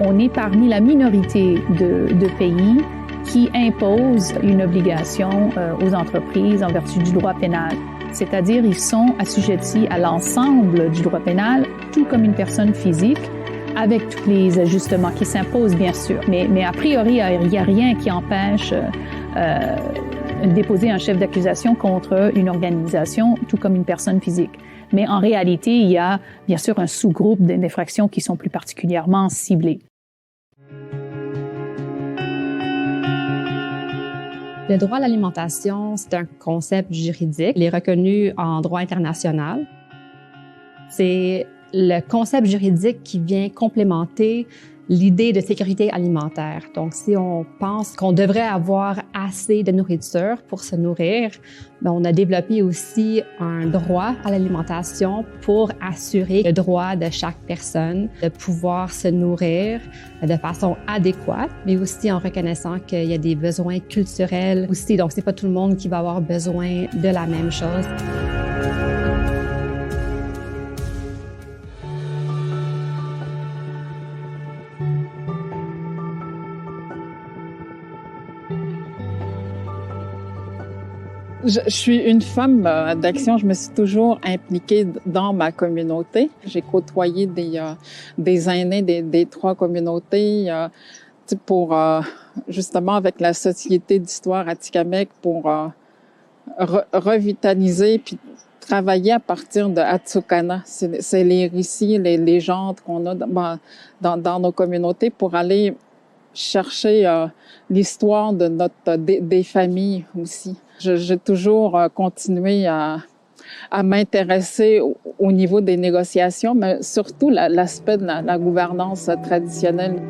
On est parmi la minorité de pays qui imposent une obligation aux entreprises en vertu du droit pénal. C'est-à-dire, ils sont assujettis à l'ensemble du droit pénal, tout comme une personne physique, avec tous les ajustements qui s'imposent, bien sûr. Mais a priori, il n'y a rien qui empêche de déposer un chef d'accusation contre une organisation, tout comme une personne physique. Mais en réalité, il y a bien sûr un sous-groupe d'infractions qui sont plus particulièrement ciblées. Le droit à l'alimentation, c'est un concept juridique. Il est reconnu en droit international. C'est le concept juridique qui vient complémenter l'idée de sécurité alimentaire. Donc, si on pense qu'on devrait avoir assez de nourriture pour se nourrir, bien, on a développé aussi un droit à l'alimentation pour assurer le droit de chaque personne de pouvoir se nourrir de façon adéquate, mais aussi en reconnaissant qu'il y a des besoins culturels aussi. Donc, c'est pas tout le monde qui va avoir besoin de la même chose. Je suis une femme d'action. Je me suis toujours impliquée dans ma communauté. J'ai côtoyé des aînés des trois communautés pour justement avec la Société d'histoire Atikamekw pour revitaliser puis travailler à partir de Atsukana. C'est les récits, les légendes qu'on a dans nos communautés pour aller chercher l'histoire de des familles aussi. J'ai toujours continué à m'intéresser au niveau des négociations, mais surtout l'aspect de la gouvernance traditionnelle.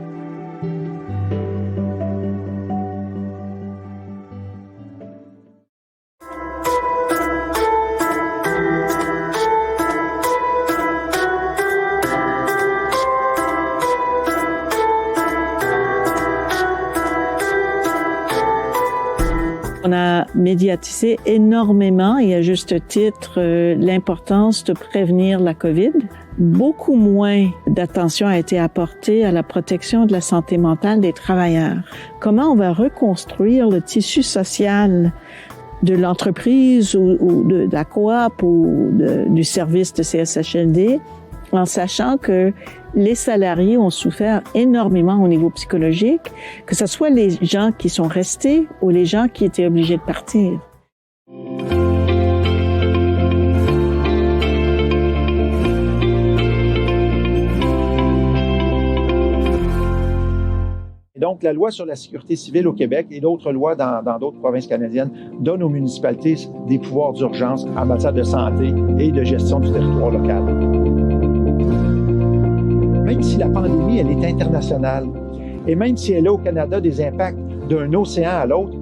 On a médiatisé énormément et à juste titre l'importance de prévenir la COVID. Beaucoup moins d'attention a été apportée à la protection de la santé mentale des travailleurs. Comment on va reconstruire le tissu social de l'entreprise ou de la coop ou du service de CSHLD en sachant que les salariés ont souffert énormément au niveau psychologique, que ce soit les gens qui sont restés ou les gens qui étaient obligés de partir. Donc, la loi sur la sécurité civile au Québec et d'autres lois dans d'autres provinces canadiennes donnent aux municipalités des pouvoirs d'urgence en matière de santé et de gestion du territoire local. Même si la pandémie, elle est internationale, et même si elle a au Canada des impacts d'un océan à l'autre,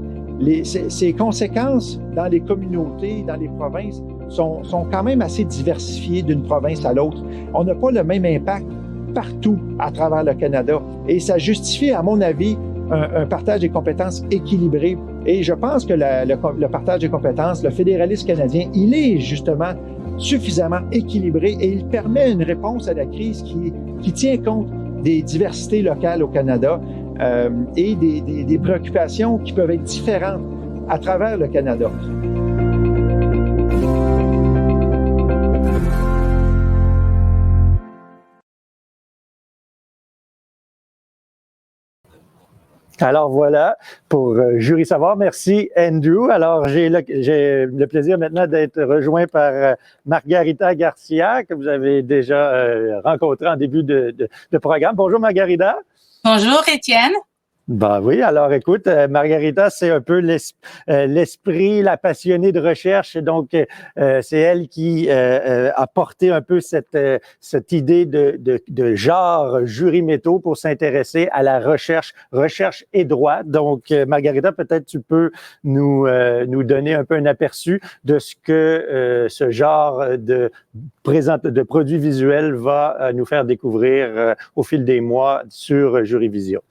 ses conséquences dans les communautés, dans les provinces, sont quand même assez diversifiées d'une province à l'autre. On n'a pas le même impact partout à travers le Canada. Et ça justifie, à mon avis, un partage des compétences équilibré. Et je pense que le partage des compétences, le fédéralisme canadien, il est justement suffisamment équilibré et il permet une réponse à la crise qui tient compte des diversités locales au Canada et des préoccupations qui peuvent être différentes à travers le Canada. Alors voilà, pour Jury Savoir, merci Andrew. Alors j'ai le plaisir maintenant d'être rejoint par Margarita Garcia, que vous avez déjà rencontrée en début de programme. Bonjour Margarita. Bonjour Étienne. Ben oui, alors écoute, Margarita, c'est un peu l'esprit, la passionnée de recherche. Donc, c'est elle qui a porté un peu cette idée de genre jury métaux pour s'intéresser à la recherche et droit. Donc, Margarita, peut-être tu peux nous donner un peu un aperçu de ce que ce genre de produits visuels va nous faire découvrir au fil des mois sur Juryvision.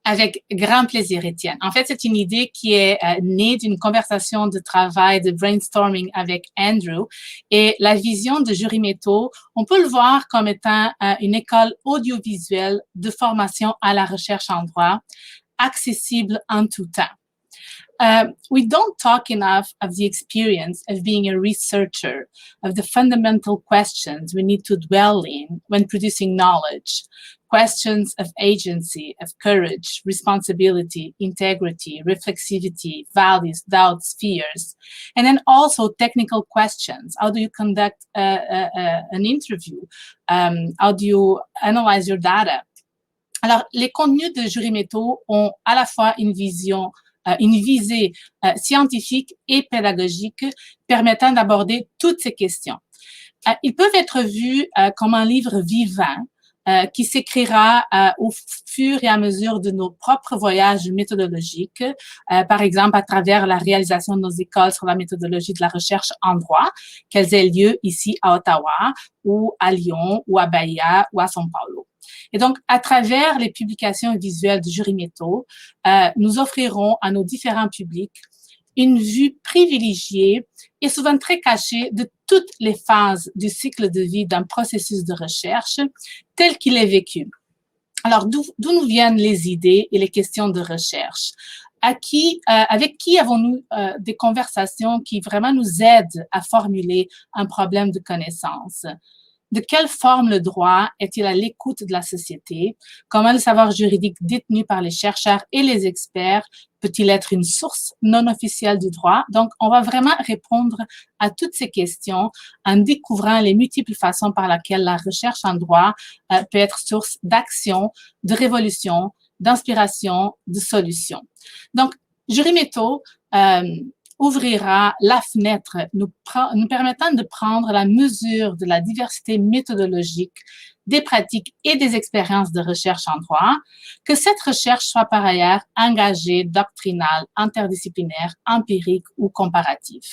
Avec grand plaisir, Étienne. En fait, c'est une idée qui est née d'une conversation de travail, de brainstorming avec Andrew. Et la vision de Jury Métaux, on peut le voir comme étant une école audiovisuelle de formation à la recherche en droit, accessible en tout temps. We don't talk enough of the experience of being a researcher, of the fundamental questions we need to dwell in when producing knowledge. Questions of agency, of courage, responsibility, integrity, reflexivity, values, doubts, fears, and then also technical questions. How do you conduct an interview? How do you analyze your data? Alors, les contenus de Jury Métaux ont à la fois une visée scientifique et pédagogique permettant d'aborder toutes ces questions. Ils peuvent être vus comme un livre vivant qui s'écrira au fur et à mesure de nos propres voyages méthodologiques, par exemple à travers la réalisation de nos écoles sur la méthodologie de la recherche en droit, qu'elles aient lieu ici à Ottawa, ou à Lyon, ou à Bahia, ou à São Paulo. Et donc, à travers les publications visuelles de Jury Métaux, nous offrirons à nos différents publics une vue privilégiée et souvent très cachée de toutes les phases du cycle de vie d'un processus de recherche tel qu'il est vécu. Alors, d'où nous viennent les idées et les questions de recherche? Avec qui avons-nous des conversations qui vraiment nous aident à formuler un problème de connaissance? De quelle forme le droit est-il à l'écoute de la société? Comment le savoir juridique détenu par les chercheurs et les experts peut-il être une source non officielle du droit? Donc, on va vraiment répondre à toutes ces questions en découvrant les multiples façons par lesquelles la recherche en droit peut être source d'action, de révolution, d'inspiration, de solution. Donc, Jury Métaux ouvrira la fenêtre nous permettant de prendre la mesure de la diversité méthodologique des pratiques et des expériences de recherche en droit, que cette recherche soit par ailleurs engagée, doctrinale, interdisciplinaire, empirique ou comparative.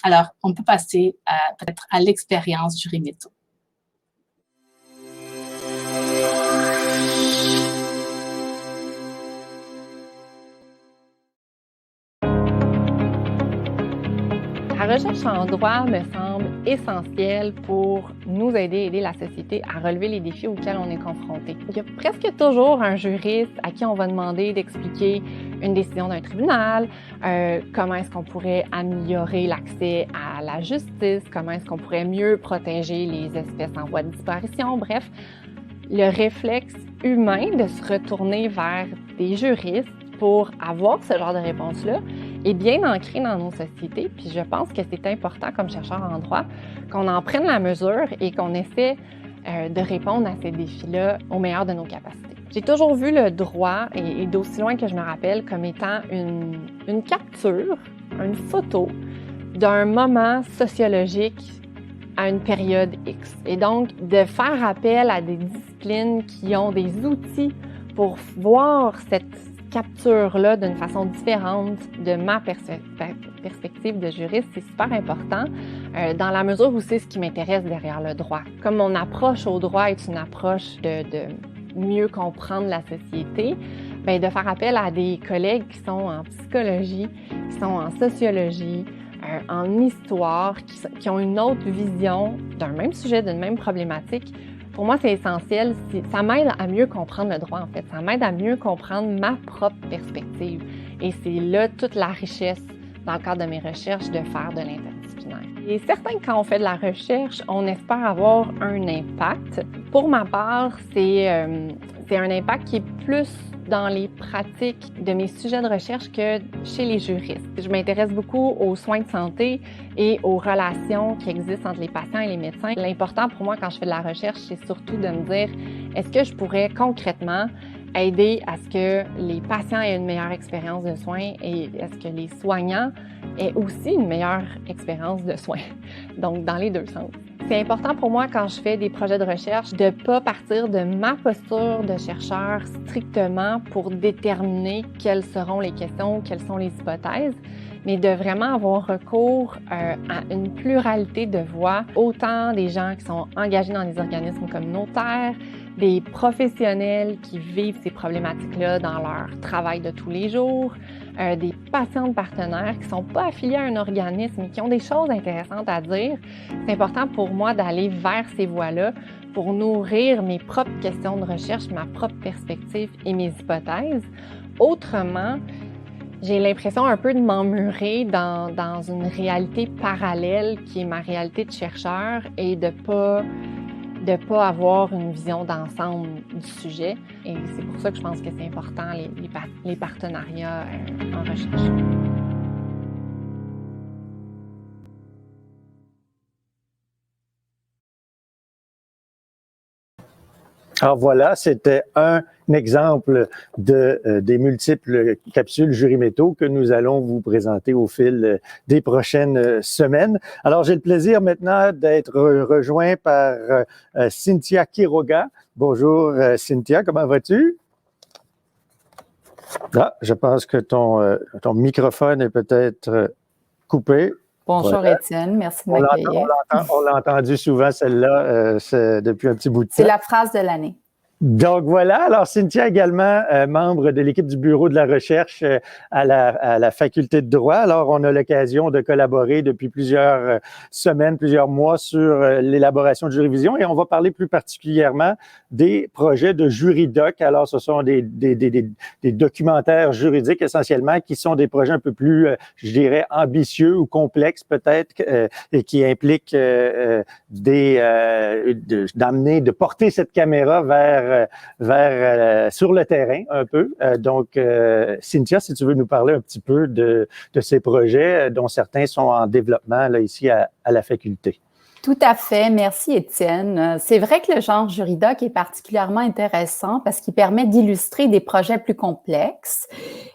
Alors, on peut passer peut-être à l'expérience Jury Métaux. La recherche en droit me semble essentielle pour nous aider la société à relever les défis auxquels on est confronté. Il y a presque toujours un juriste à qui on va demander d'expliquer une décision d'un tribunal, comment est-ce qu'on pourrait améliorer l'accès à la justice, comment est-ce qu'on pourrait mieux protéger les espèces en voie de disparition, bref, le réflexe humain de se retourner vers des juristes pour avoir ce genre de réponse-là est bien ancré dans nos sociétés. Puis je pense que c'est important comme chercheur en droit qu'on en prenne la mesure et qu'on essaie de répondre à ces défis-là au meilleur de nos capacités. J'ai toujours vu le droit, et d'aussi loin que je me rappelle, comme étant une capture, une photo d'un moment sociologique à une période X. Et donc, de faire appel à des disciplines qui ont des outils pour voir cette capture-là d'une façon différente de ma perspective de juriste, c'est super important dans la mesure où c'est ce qui m'intéresse derrière le droit. Comme mon approche au droit est une approche de mieux comprendre la société, bien, de faire appel à des collègues qui sont en psychologie, qui sont en sociologie, en histoire, qui ont une autre vision d'un même sujet, d'une même problématique. Pour moi, c'est essentiel. Ça m'aide à mieux comprendre le droit, en fait. Ça m'aide à mieux comprendre ma propre perspective. Et c'est là toute la richesse, dans le cadre de mes recherches, de faire de l'interdisciplinaire. Il est certain que quand on fait de la recherche, on espère avoir un impact. Pour ma part, c'est un impact qui est plus dans les pratiques de mes sujets de recherche que chez les juristes. Je m'intéresse beaucoup aux soins de santé et aux relations qui existent entre les patients et les médecins. L'important pour moi quand je fais de la recherche, c'est surtout de me dire, est-ce que je pourrais concrètement aider à ce que les patients aient une meilleure expérience de soins et est-ce que les soignants aient aussi une meilleure expérience de soins. Donc, dans les deux sens. C'est important pour moi quand je fais des projets de recherche de ne pas partir de ma posture de chercheur strictement pour déterminer quelles seront les questions, quelles sont les hypothèses, mais de vraiment avoir recours à une pluralité de voix, autant des gens qui sont engagés dans des organismes communautaires, des professionnels qui vivent ces problématiques-là dans leur travail de tous les jours, des patients de partenaires qui ne sont pas affiliés à un organisme mais qui ont des choses intéressantes à dire. C'est important pour moi d'aller vers ces voies-là pour nourrir mes propres questions de recherche, ma propre perspective et mes hypothèses. Autrement, j'ai l'impression un peu de m'emmurer dans une réalité parallèle qui est ma réalité de chercheur et de pas avoir une vision d'ensemble du sujet. Et c'est pour ça que je pense que c'est important, les partenariats en recherche. Alors voilà, c'était un exemple des multiples capsules Jury-Métaux que nous allons vous présenter au fil des prochaines semaines. Alors, j'ai le plaisir maintenant d'être rejoint par Cynthia Quiroga. Bonjour Cynthia, comment vas-tu? Ah, je pense que ton microphone est peut-être coupé. Bonjour voilà. Étienne, merci de m'accueillir. On l'a entendu souvent, celle-là, depuis un petit bout de temps. C'est la phrase de l'année. Donc voilà, alors Cynthia également membre de l'équipe du bureau de la recherche à la faculté de droit. Alors on a l'occasion de collaborer depuis plusieurs semaines, plusieurs mois sur l'élaboration de Juryvision et on va parler plus particulièrement des projets de Juridoc. Alors ce sont des documentaires juridiques essentiellement qui sont des projets un peu plus, je dirais, ambitieux ou complexes peut-être et qui impliquent de porter cette caméra sur le terrain un peu. Donc, Cynthia, si tu veux nous parler un petit peu de ces projets dont certains sont en développement là, ici à la faculté. Tout à fait. Merci, Étienne. C'est vrai que le genre Juridoc est particulièrement intéressant parce qu'il permet d'illustrer des projets plus complexes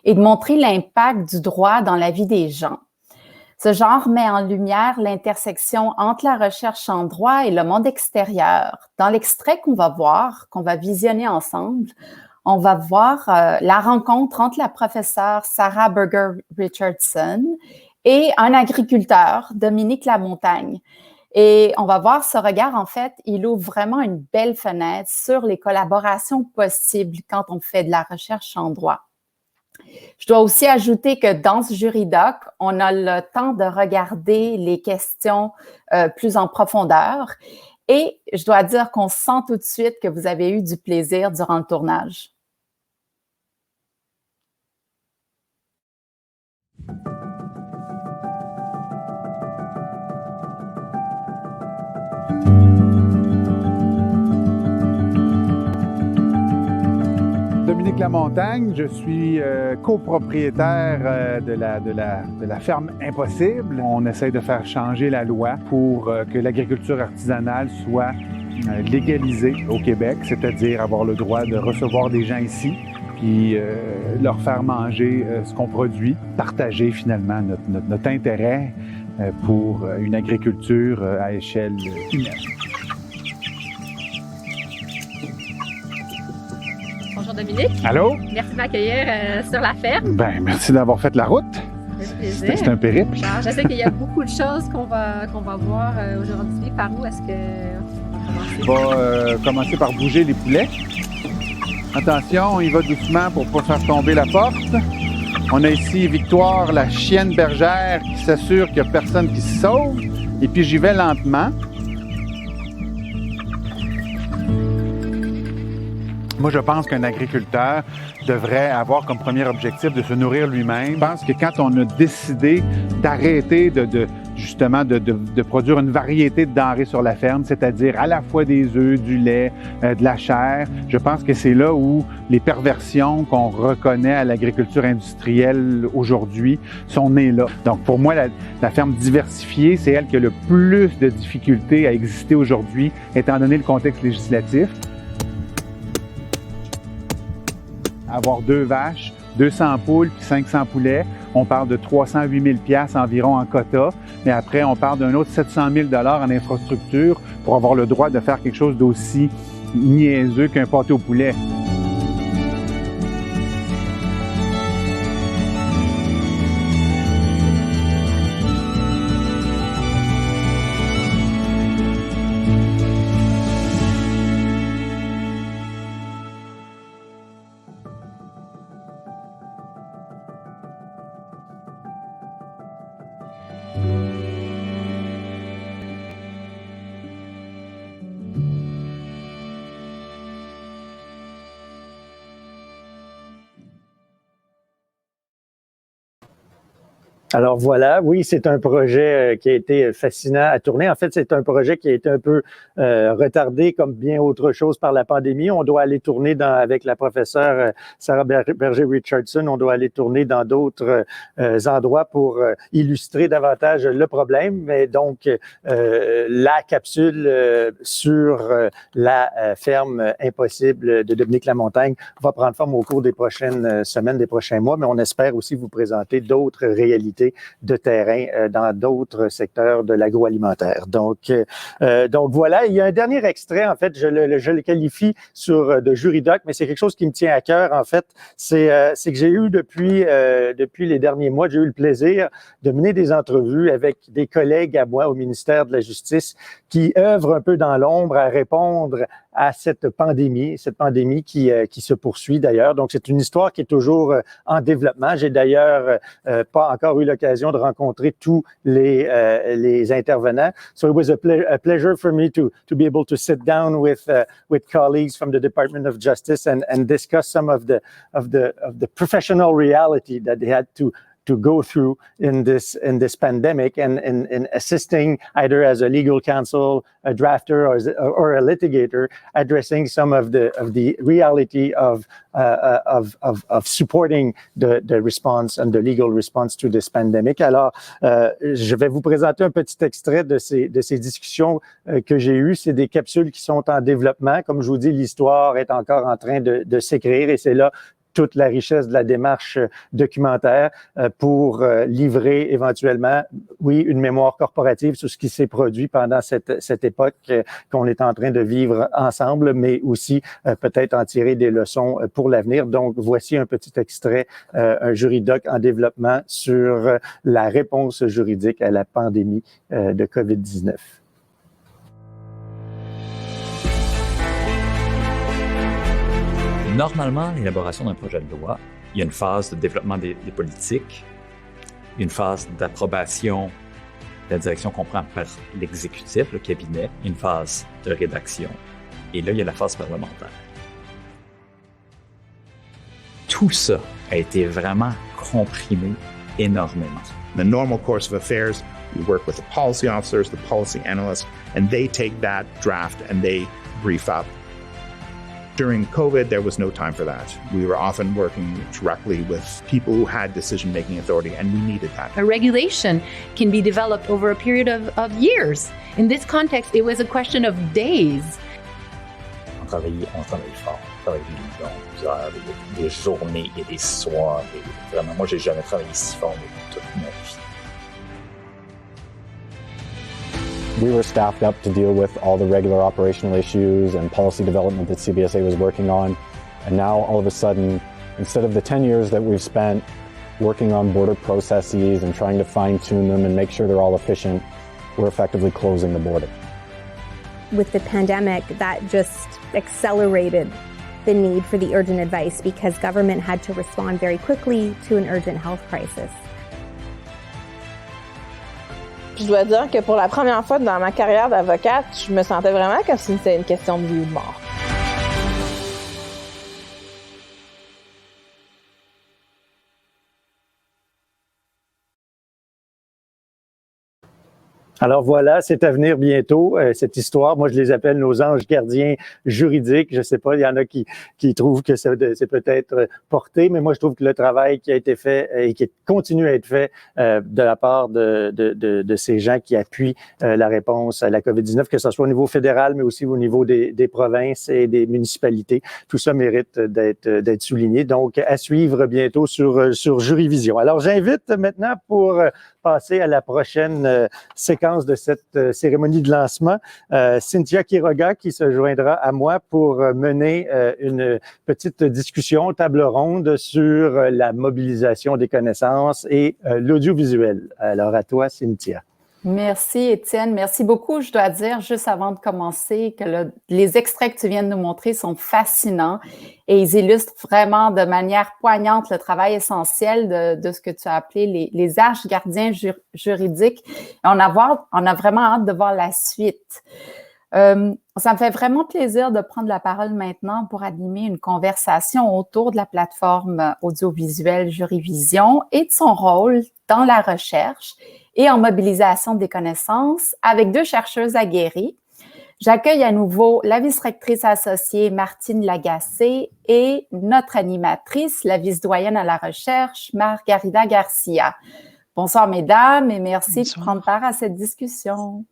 et de montrer l'impact du droit dans la vie des gens. Ce genre met en lumière l'intersection entre la recherche en droit et le monde extérieur. Dans l'extrait qu'on va visionner ensemble, on va voir la rencontre entre la professeure Sarah Berger-Richardson et un agriculteur, Dominique Lamontagne. Et on va voir ce regard, en fait, il ouvre vraiment une belle fenêtre sur les collaborations possibles quand on fait de la recherche en droit. Je dois aussi ajouter que dans ce Juridoc, on a le temps de regarder les questions plus en profondeur et je dois dire qu'on sent tout de suite que vous avez eu du plaisir durant le tournage. Dominique Lamontagne, je suis copropriétaire de la ferme Impossible. On essaie de faire changer la loi pour que l'agriculture artisanale soit légalisée au Québec, c'est-à-dire avoir le droit de recevoir des gens ici, puis leur faire manger ce qu'on produit, partager finalement notre intérêt pour une agriculture à échelle humaine. Bonjour Dominique. Allô? Merci de m'accueillir sur la ferme. Ben, merci d'avoir fait la route. C'est un périple. Alors, je sais qu'il y a beaucoup de choses qu'on va voir aujourd'hui. Par où est-ce qu'on va commencer? On va commencer par bouger les poulets. Attention, on y va doucement pour ne pas faire tomber la porte. On a ici Victoire, la chienne bergère, qui s'assure qu'il n'y a personne qui se sauve. Et puis j'y vais lentement. Moi, je pense qu'un agriculteur devrait avoir comme premier objectif de se nourrir lui-même. Je pense que quand on a décidé d'arrêter justement de produire une variété de denrées sur la ferme, c'est-à-dire à la fois des œufs, du lait, de la chair, je pense que c'est là où les perversions qu'on reconnaît à l'agriculture industrielle aujourd'hui sont nées là. Donc pour moi, la ferme diversifiée, c'est elle qui a le plus de difficultés à exister aujourd'hui, étant donné le contexte législatif. Avoir 2 vaches, 200 poules puis 500 poulets, on parle de 308 000 $ environ en quota, mais après, on parle d'un autre 700 000 $ en infrastructure pour avoir le droit de faire quelque chose d'aussi niaiseux qu'un pâté au poulet. Alors voilà, oui, c'est un projet qui a été fascinant à tourner. En fait, c'est un projet qui a été un peu retardé comme bien autre chose par la pandémie. On doit aller tourner avec la professeure Sarah Berger-Richardson, on doit aller tourner dans d'autres endroits pour illustrer davantage le problème. Mais donc, la capsule sur la ferme impossible de Dominique Lamontagne va prendre forme au cours des prochaines semaines, des prochains mois, mais on espère aussi vous présenter d'autres réalités de terrain dans d'autres secteurs de l'agroalimentaire. Donc voilà, il y a un dernier extrait, en fait, je le qualifie de Juridoc, mais c'est quelque chose qui me tient à cœur, en fait. C'est que j'ai eu depuis les derniers mois, j'ai eu le plaisir de mener des entrevues avec des collègues à moi au ministère de la Justice qui œuvrent un peu dans l'ombre à répondre à cette pandémie qui se poursuit d'ailleurs. Donc, c'est une histoire qui est toujours en développement. J'ai d'ailleurs pas encore eu l'occasion de rencontrer tous les intervenants. So it was a pleasure for me to be able to sit down with colleagues from the Department of Justice and discuss some of the professional reality that they had to go through in this pandemic and in assisting either as a legal counsel, a drafter, or a litigator, addressing some of the reality of supporting the response and the legal response to this pandemic. Alors, je vais vous présenter un petit extrait de ces discussions que j'ai eues. C'est des capsules qui sont en développement. Comme je vous dis, l'histoire est encore en train de s'écrire et c'est là toute la richesse de la démarche documentaire pour livrer éventuellement, oui, une mémoire corporative sur ce qui s'est produit pendant cette époque qu'on est en train de vivre ensemble, mais aussi peut-être en tirer des leçons pour l'avenir. Donc, voici un petit extrait, un juridoc en développement sur la réponse juridique à la pandémie de COVID-19. Normalement, l'élaboration d'un projet de loi, il y a une phase de développement des politiques, une phase d'approbation de la direction qu'on prend par l'exécutif, le cabinet, une phase de rédaction, et là, il y a la phase parlementaire. Tout ça a été vraiment comprimé énormément. The normal course of affairs, we work with the policy officers, the policy analysts, and they take that draft and they brief up. During COVID, there was no time for that. We were often working directly with people who had decision-making authority, and we needed that. A regulation can be developed over a period of years. In this context, it was a question of days. On travaille fort, on travaille des heures, des journées et des soirs. Vraiment, moi, j'ai jamais travaillé si fort de toute ma vie. We were staffed up to deal with all the regular operational issues and policy development that CBSA was working on. And now, all of a sudden, instead of the 10 years that we've spent working on border processes and trying to fine-tune them and make sure they're all efficient, we're effectively closing the border. With the pandemic, that just accelerated the need for the urgent advice because government had to respond very quickly to an urgent health crisis. Je dois dire que pour la première fois dans ma carrière d'avocate, je me sentais vraiment comme si c'était une question de vie ou de mort. Alors voilà, c'est à venir bientôt, cette histoire. Moi, je les appelle nos anges gardiens juridiques. Je sais pas, il y en a qui trouvent que c'est peut-être porté, mais moi, je trouve que le travail qui a été fait et qui continue à être fait de la part de ces gens qui appuient la réponse à la COVID-19, que ce soit au niveau fédéral, mais aussi au niveau des provinces et des municipalités, tout ça mérite d'être souligné. Donc, à suivre bientôt sur Jurivision. Alors, j'invite maintenant pour passer à la prochaine séquence de cette cérémonie de lancement, Cynthia Quiroga qui se joindra à moi pour mener une petite discussion, table ronde sur la mobilisation des connaissances et l'audiovisuel. Alors à toi, Cynthia. Merci, Étienne. Merci beaucoup. Je dois dire, juste avant de commencer, que les extraits que tu viens de nous montrer sont fascinants et ils illustrent vraiment de manière poignante le travail essentiel de ce que tu as appelé les anges gardiens juridiques. Et on a vraiment hâte de voir la suite. Ça me fait vraiment plaisir de prendre la parole maintenant pour animer une conversation autour de la plateforme audiovisuelle Jurivision et de son rôle dans la recherche et en mobilisation des connaissances avec deux chercheuses aguerries. J'accueille à nouveau la vice-rectrice associée Martine Lagacé et notre animatrice, la vice-doyenne à la recherche, Margarida Garcia. Bonsoir, mesdames, et merci de prendre part à cette discussion.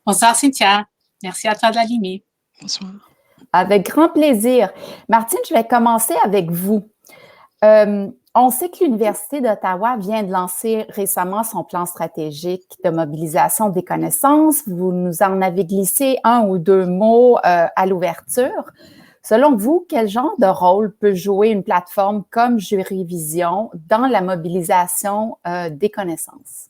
Bonsoir, Cynthia. Merci à toi de l'animer. Bonsoir. Avec grand plaisir. Martine, je vais commencer avec vous. On sait que l'Université d'Ottawa vient de lancer récemment son plan stratégique de mobilisation des connaissances. Vous nous en avez glissé un ou deux mots à l'ouverture. Selon vous, quel genre de rôle peut jouer une plateforme comme Jurivision dans la mobilisation des connaissances?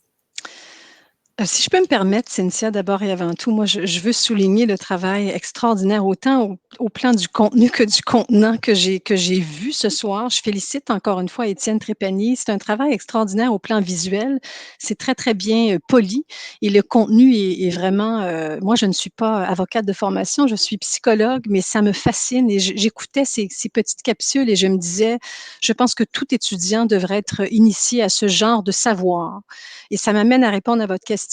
Si je peux me permettre, Cynthia, d'abord et avant tout, moi, je veux souligner le travail extraordinaire, autant au plan du contenu que du contenant que j'ai vu ce soir. Je félicite encore une fois Étienne Trépanier. C'est un travail extraordinaire au plan visuel. C'est très, très bien poli et le contenu est vraiment... moi, je ne suis pas avocate de formation, je suis psychologue, mais ça me fascine et j'écoutais ces petites capsules et je me disais, je pense que tout étudiant devrait être initié à ce genre de savoir. Et ça m'amène à répondre à votre question.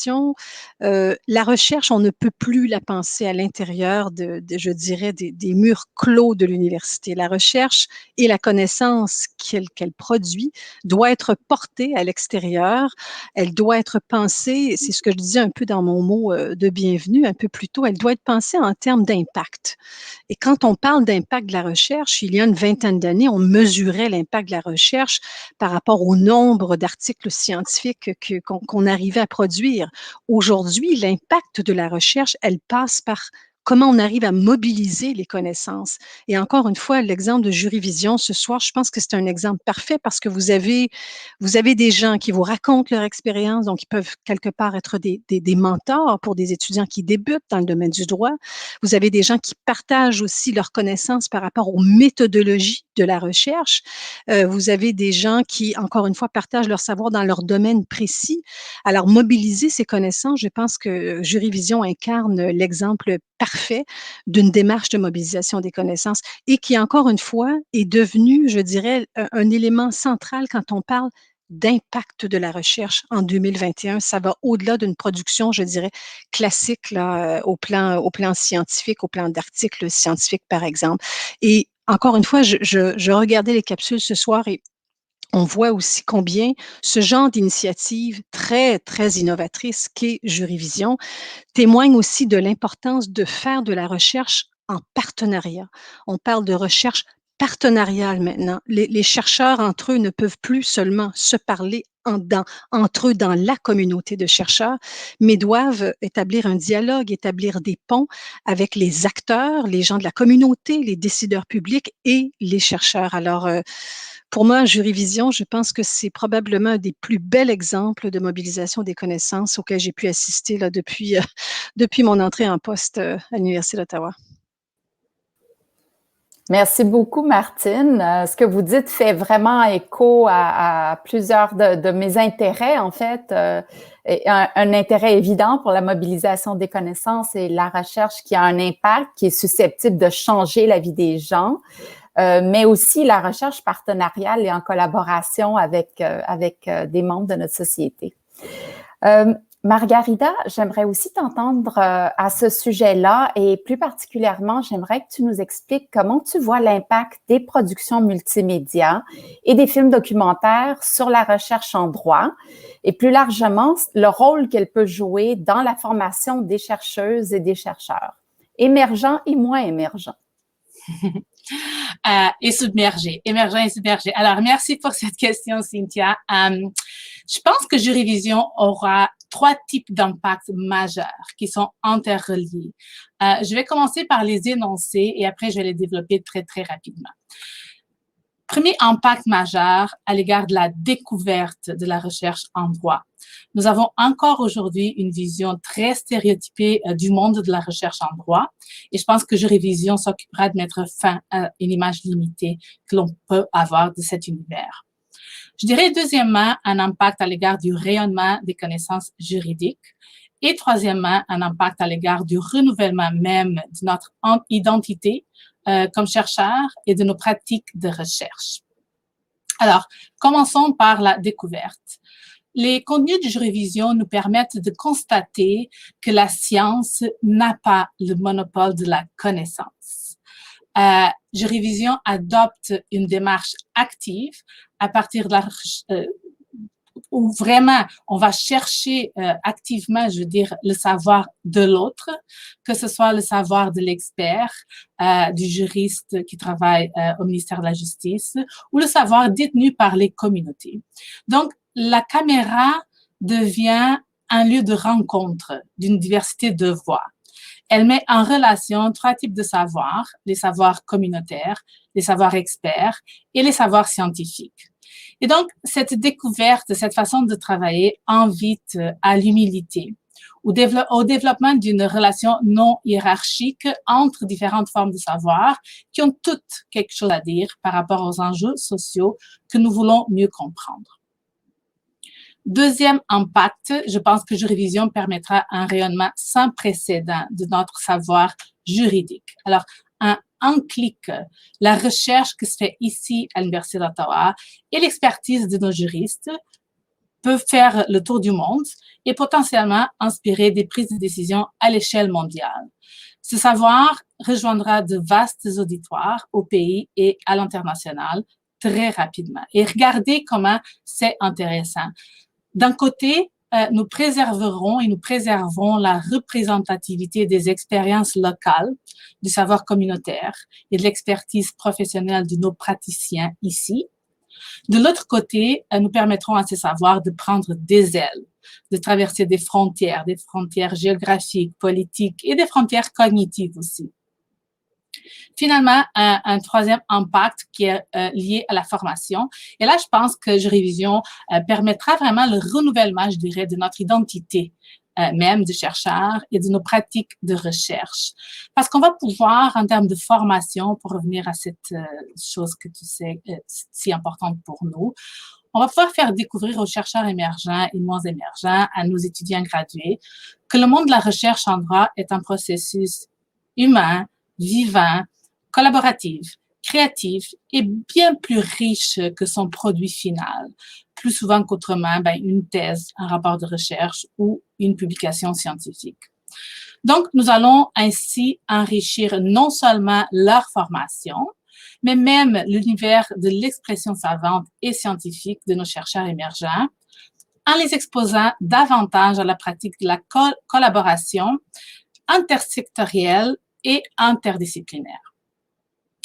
La recherche, on ne peut plus la penser à l'intérieur je dirais, des murs clos de l'université. La recherche et la connaissance qu'elle produit doit être portée à l'extérieur. Elle doit être pensée, c'est ce que je disais un peu dans mon mot de bienvenue un peu plus tôt, elle doit être pensée en termes d'impact. Et quand on parle d'impact de la recherche, il y a une vingtaine d'années, on mesurait l'impact de la recherche par rapport au nombre d'articles scientifiques qu'on arrivait à produire. Aujourd'hui, l'impact de la recherche, elle passe par comment on arrive à mobiliser les connaissances. Et encore une fois, l'exemple de Jurivision ce soir, je pense que c'est un exemple parfait parce que vous avez des gens qui vous racontent leur expérience, donc ils peuvent quelque part être des mentors pour des étudiants qui débutent dans le domaine du droit. Vous avez des gens qui partagent aussi leurs connaissances par rapport aux méthodologies de la recherche. Vous avez des gens qui, encore une fois, partagent leur savoir dans leur domaine précis. Alors, mobiliser ces connaissances, je pense que Jurivision incarne l'exemple parfait d'une démarche de mobilisation des connaissances et qui, encore une fois, est devenu, je dirais, un élément central quand on parle d'impact de la recherche en 2021. Ça va au-delà d'une production, je dirais, classique là, au plan scientifique, au plan d'articles scientifiques, par exemple. Et encore une fois, je regardais les capsules ce soir et on voit aussi combien ce genre d'initiative très, très innovatrice qu'est Jurivision témoigne aussi de l'importance de faire de la recherche en partenariat. On parle de recherche partenariale maintenant. Les chercheurs entre eux ne peuvent plus seulement se parler entre eux dans la communauté de chercheurs, mais doivent établir un dialogue, établir des ponts avec les acteurs, les gens de la communauté, les décideurs publics et les chercheurs. Alors, pour moi, Jurivision, je pense que c'est probablement un des plus bels exemples de mobilisation des connaissances auxquels j'ai pu assister là, depuis mon entrée en poste à l'Université d'Ottawa. Merci beaucoup, Martine. Ce que vous dites fait vraiment écho à plusieurs de mes intérêts, en fait. Un intérêt évident pour la mobilisation des connaissances et la recherche qui a un impact, qui est susceptible de changer la vie des gens. Mais aussi la recherche partenariale et en collaboration avec des membres de notre société. Margarida, j'aimerais aussi t'entendre à ce sujet-là et plus particulièrement, j'aimerais que tu nous expliques comment tu vois l'impact des productions multimédia et des films documentaires sur la recherche en droit et plus largement le rôle qu'elle peut jouer dans la formation des chercheuses et des chercheurs, émergents et moins émergents. Et submergé, émergent et submergé. Alors, merci pour cette question, Cynthia. Je pense que Jurivision aura 3 types d'impacts majeurs qui sont interreliés. Je vais commencer par les énoncer et après, je vais les développer très, très rapidement. Premier impact majeur à l'égard de la découverte de la recherche en droit. Nous avons encore aujourd'hui une vision très stéréotypée du monde de la recherche en droit et je pense que Jurivision s'occupera de mettre fin à une image limitée que l'on peut avoir de cet univers. Je dirais deuxièmement un impact à l'égard du rayonnement des connaissances juridiques et troisièmement un impact à l'égard du renouvellement même de notre identité comme chercheurs et de nos pratiques de recherche. Alors, commençons par la découverte. Les contenus de Jurivision nous permettent de constater que la science n'a pas le monopole de la connaissance. Jurivision adopte une démarche active à partir de la où vraiment on va chercher activement, je veux dire, le savoir de l'autre, que ce soit le savoir de l'expert, du juriste qui travaille au ministère de la Justice, ou le savoir détenu par les communautés. Donc, la caméra devient un lieu de rencontre d'une diversité de voix. Elle met en relation 3 types de savoirs, les savoirs communautaires, les savoirs experts et les savoirs scientifiques. Et donc, cette découverte, cette façon de travailler invite à l'humilité, au développement d'une relation non hiérarchique entre différentes formes de savoir qui ont toutes quelque chose à dire par rapport aux enjeux sociaux que nous voulons mieux comprendre. Deuxième impact, je pense que Jurivision permettra un rayonnement sans précédent de notre savoir juridique. Alors, un clic, la recherche qui se fait ici à l'Université d'Ottawa et l'expertise de nos juristes peuvent faire le tour du monde et potentiellement inspirer des prises de décision à l'échelle mondiale. Ce savoir rejoindra de vastes auditoires au pays et à l'international très rapidement. Et regardez comment c'est intéressant. D'un côté, nous préserverons et nous préservons la représentativité des expériences locales, du savoir communautaire et de l'expertise professionnelle de nos praticiens ici. De l'autre côté, nous permettrons à ces savoirs de prendre des ailes, de traverser des frontières géographiques, politiques et des frontières cognitives aussi. Finalement, un troisième impact qui est lié à la formation. Et là, je pense que Jurivision permettra vraiment le renouvellement, je dirais, de notre identité même de chercheurs et de nos pratiques de recherche. Parce qu'on va pouvoir, en termes de formation, pour revenir à cette chose que tu sais si importante pour nous, on va pouvoir faire découvrir aux chercheurs émergents et moins émergents, à nos étudiants gradués, que le monde de la recherche en droit est un processus humain, vivant, collaboratif, créatif et bien plus riche que son produit final. Plus souvent qu'autrement, une thèse, un rapport de recherche ou une publication scientifique. Donc, nous allons ainsi enrichir non seulement leur formation, mais même l'univers de l'expression savante et scientifique de nos chercheurs émergents, en les exposant davantage à la pratique de la collaboration intersectorielle et interdisciplinaire.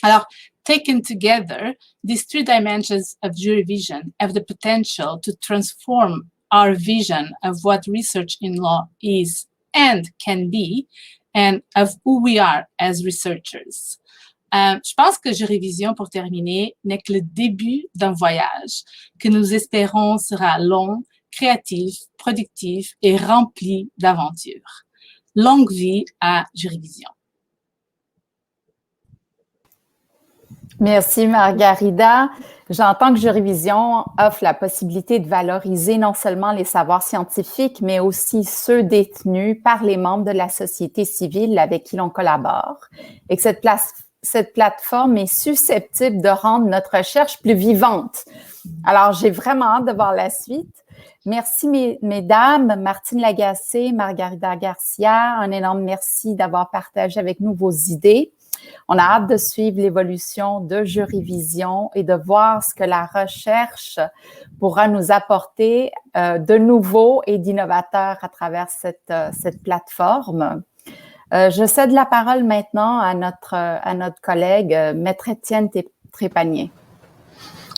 Alors, taken together, these 3 dimensions of Jurivision have the potential to transform our vision of what research in law is and can be, and of who we are as researchers. Je pense que Jurivision, pour terminer, n'est que le début d'un voyage que nous espérons sera long, créatif, productif et rempli d'aventures. Longue vie à Jurivision. Merci, Margarida. J'entends que Jurivision offre la possibilité de valoriser non seulement les savoirs scientifiques, mais aussi ceux détenus par les membres de la société civile avec qui l'on collabore et que cette plateforme est susceptible de rendre notre recherche plus vivante. Alors, j'ai vraiment hâte de voir la suite. Merci, mesdames, Martine Lagacé, Margarida Garcia. Un énorme merci d'avoir partagé avec nous vos idées. On a hâte de suivre l'évolution de Juryvision et de voir ce que la recherche pourra nous apporter de nouveau et d'innovateur à travers cette plateforme. Je cède la parole maintenant à notre collègue, Maître Étienne Trépanier.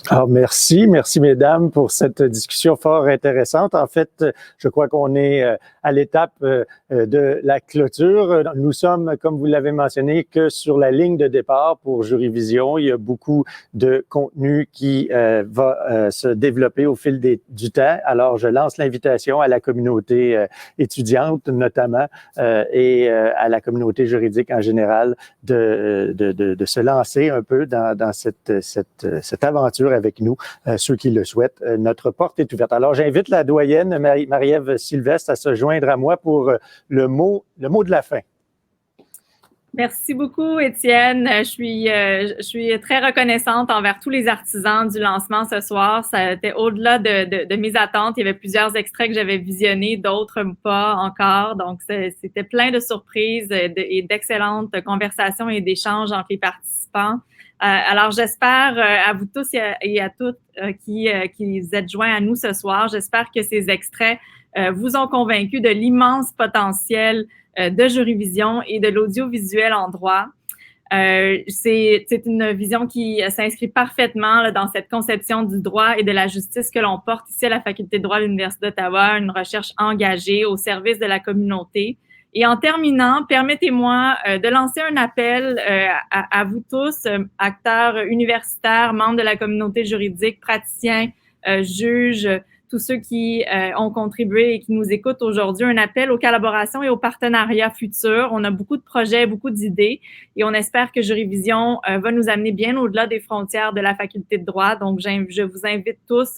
Alors, merci mesdames pour cette discussion fort intéressante. En fait, je crois qu'on est à l'étape de la clôture. Nous sommes, comme vous l'avez mentionné, que sur la ligne de départ pour Juryvision. Il y a beaucoup de contenu qui va se développer au fil du temps. Alors, je lance l'invitation à la communauté étudiante notamment et à la communauté juridique en général de se lancer un peu dans cette aventure avec nous, ceux qui le souhaitent. Notre porte est ouverte. Alors, j'invite la doyenne Marie-Ève Sylvestre à se joindre à moi pour le mot de la fin. Merci beaucoup, Étienne. Je suis très reconnaissante envers tous les artisans du lancement ce soir. Ça était au-delà de mes attentes. Il y avait plusieurs extraits que j'avais visionnés, d'autres pas encore. Donc, c'était plein de surprises et d'excellentes conversations et d'échanges entre les participants. Alors, j'espère à vous tous et à toutes qui êtes joints à nous ce soir, j'espère que ces extraits vous ont convaincu de l'immense potentiel de Juryvision et de l'audiovisuel en droit. C'est une vision qui s'inscrit parfaitement là, dans cette conception du droit et de la justice que l'on porte ici à la Faculté de droit de l'Université d'Ottawa, une recherche engagée au service de la communauté. Et en terminant, permettez-moi de lancer un appel à vous tous, acteurs universitaires, membres de la communauté juridique, praticiens, juges, tous ceux qui ont contribué et qui nous écoutent aujourd'hui, un appel aux collaborations et aux partenariats futurs. On a beaucoup de projets, beaucoup d'idées et on espère que Juryvision va nous amener bien au-delà des frontières de la Faculté de droit. Donc, je vous invite tous,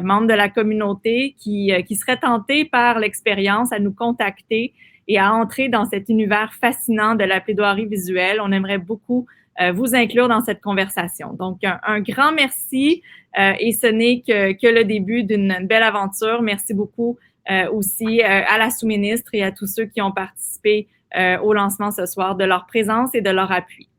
membres de la communauté qui seraient tentés par l'expérience, à nous contacter et à entrer dans cet univers fascinant de la plaidoirie visuelle. On aimerait beaucoup vous inclure dans cette conversation. Donc, un grand merci et ce n'est que le début d'une belle aventure. Merci beaucoup aussi à la sous-ministre et à tous ceux qui ont participé au lancement ce soir de leur présence et de leur appui.